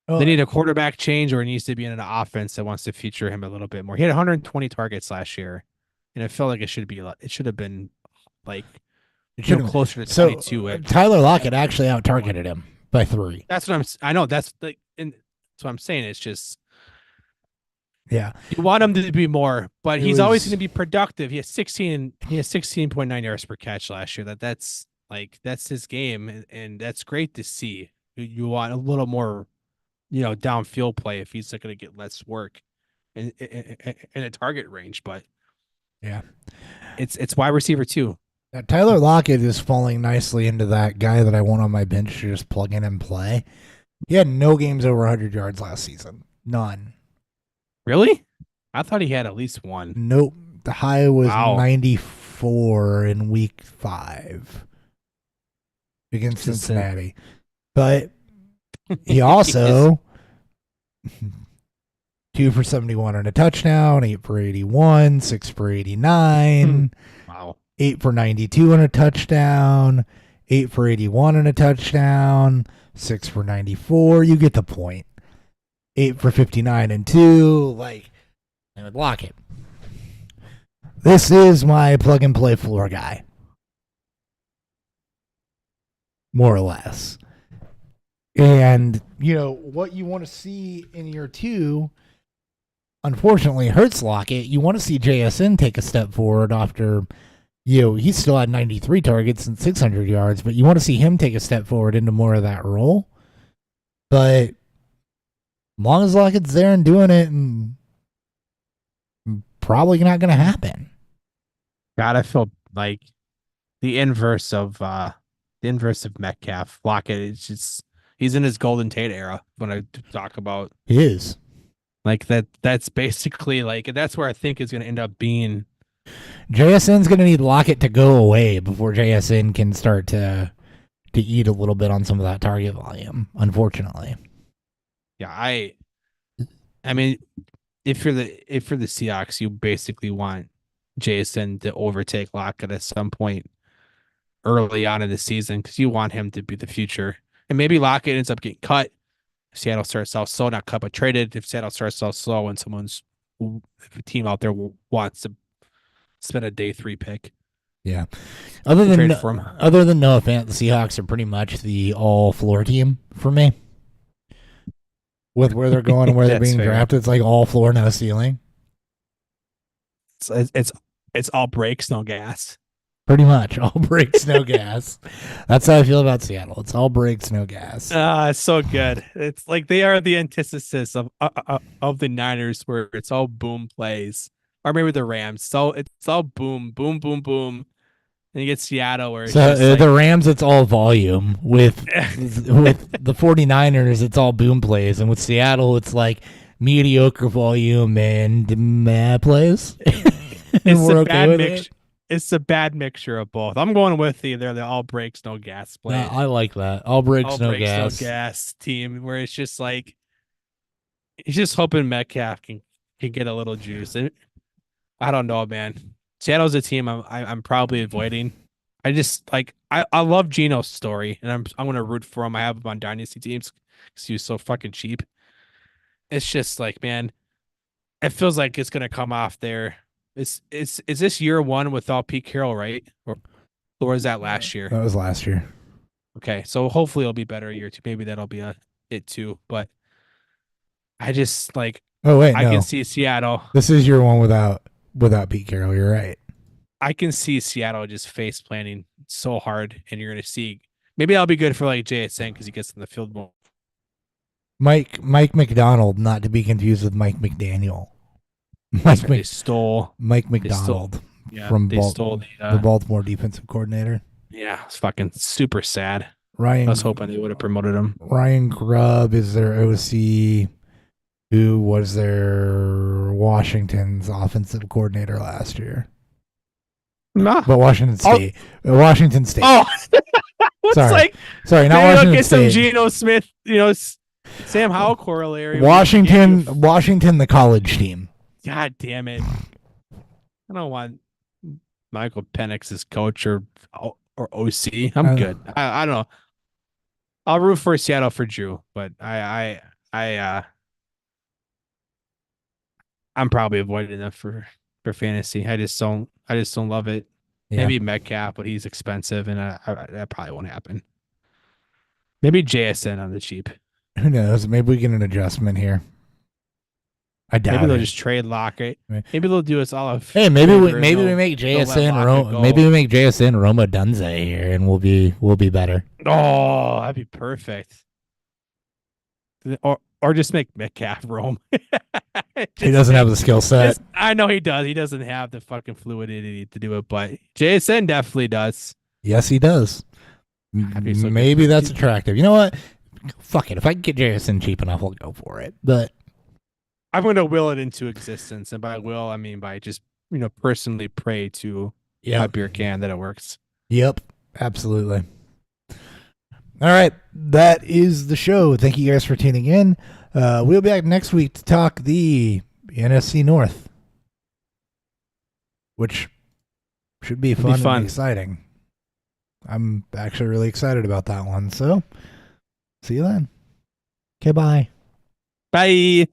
they need a quarterback change, or it needs to be in an offense that wants to feature him a little bit more. He had 120 targets last year, and I felt like it should have been like closer to 22. Tyler Lockett actually out-targeted him by 3. That's what I know. That's what I'm saying. It's just, yeah, you want him to be more, but he's always going to be productive. He has 16.9 yards per catch last year. That's his game, and that's great to see. You want a little more, downfield play if he's going to get less work in a target range. But yeah, it's wide receiver 2. Now, Tyler Lockett is falling nicely into that guy that I want on my bench to just plug in and play. He had no games over 100 yards last season. None. Really? I thought he had at least one. Nope. The high was 94 in week 5 against Cincinnati. But he also 2 for 71 and a touchdown, 8 for 81, 6 for 89. Wow. 8 for 92 and a touchdown, 8 for 81 and a touchdown, 6 for 94. You get the point. 8 for 59 and 2. Like, I would block it. This is my plug and play floor guy. More or less. And, what you want to see in year 2, unfortunately, hurts Lockett. You want to see JSN take a step forward after, he still had 93 targets and 600 yards, but you want to see him take a step forward into more of that role. But as long as Lockett's there and doing it, probably not going to happen. God, I feel like the inverse of Metcalf. Lockett is just, he's in his Golden Tate era when I talk about. He is. Like that's basically that's where I think is going to end up being. JSN's going to need Lockett to go away before JSN can start to eat a little bit on some of that target volume, unfortunately. Yeah, I mean, if you're the Seahawks, you basically want JSN to overtake Lockett at some point early on in the season because you want him to be the future. And maybe Lockett ends up getting cut. If Seattle starts out slow, not cut, but traded. If Seattle starts out slow and if a team out there wants to spend a day 3 pick, Yeah. Other than Trade for him. Noah Fant, the Seahawks are pretty much the all floor team for me. With where they're going and where they're That's being fair. drafted, it's like all floor, no ceiling. It's all brakes, no gas. Pretty much all brakes, no gas. That's how I feel about Seattle. It's all brakes, no gas. It's so good. It's like they are the antithesis of the Niners, where it's all boom plays, or maybe the Rams. So it's all boom, boom, boom, boom. And you get Seattle, where it's So just like, the Rams, it's all volume. With the 49ers, it's all boom plays, and with Seattle, it's like mediocre volume and mad plays. it's a bad mixture. It's a bad mixture of both. I'm going with either the all brakes, no gas play. I like that. All brakes, no gas. No gas team, where it's just like he's just hoping Metcalf can get a little juice. And I don't know, man. Seattle's a team I'm probably avoiding. I just like I love Geno's story, and I'm gonna root for him. I have him on dynasty teams because he was so fucking cheap. It's just like, man, it feels like it's gonna come off there. Is this year one without Pete Carroll, right? Or was that last year? That was last year. Okay, so hopefully it'll be better a year two. Maybe that'll be it too. But I just like I can see Seattle. This is year one without Pete Carroll. You're right. I can see Seattle just face planning so hard, and you're gonna see maybe that'll be good for like JSN because he gets in the field more. Mike McDonald, not to be confused with Mike McDaniel. They stole Mike McDonald from the Baltimore defensive coordinator. Yeah, it's fucking super sad. I was hoping they would have promoted him. Ryan Grubb is their OC, who was their Washington's offensive coordinator last year. Nah. But Washington State. Washington State. Oh, sorry, not Washington get State. Some Geno Smith, Sam Howell corollary. Washington, the college team. God damn it! I don't want Michael Penix as coach or OC. I'm good. I don't know. I'll root for Seattle for Drew, but I'm probably avoiding them for fantasy. I just don't love it. Yeah. Maybe Metcalf, but he's expensive, and that probably won't happen. Maybe JSN on the cheap. Who knows? Maybe we get an adjustment here. I doubt maybe they'll just trade Lockett. Maybe they'll do us all. Hey, maybe we make JSN maybe we make JSN Roma Dunze here, and we'll be better. Oh, that'd be perfect. Or just make Metcalf roam. He doesn't have the skill set. I know he does. He doesn't have the fucking fluidity to do it, but JSN definitely does. Yes, he does. Maybe that's attractive. You know what? Fuck it. If I can get JSN cheap enough, I'll go for it. But I'm going to will it into existence. And by will, I mean by just, personally pray to my beer can that it works. Yep. Absolutely. All right. That is the show. Thank you guys for tuning in. We'll be back next week to talk the NFC North, which should be fun and exciting. I'm actually really excited about that one. So, see you then. Okay, bye. Bye.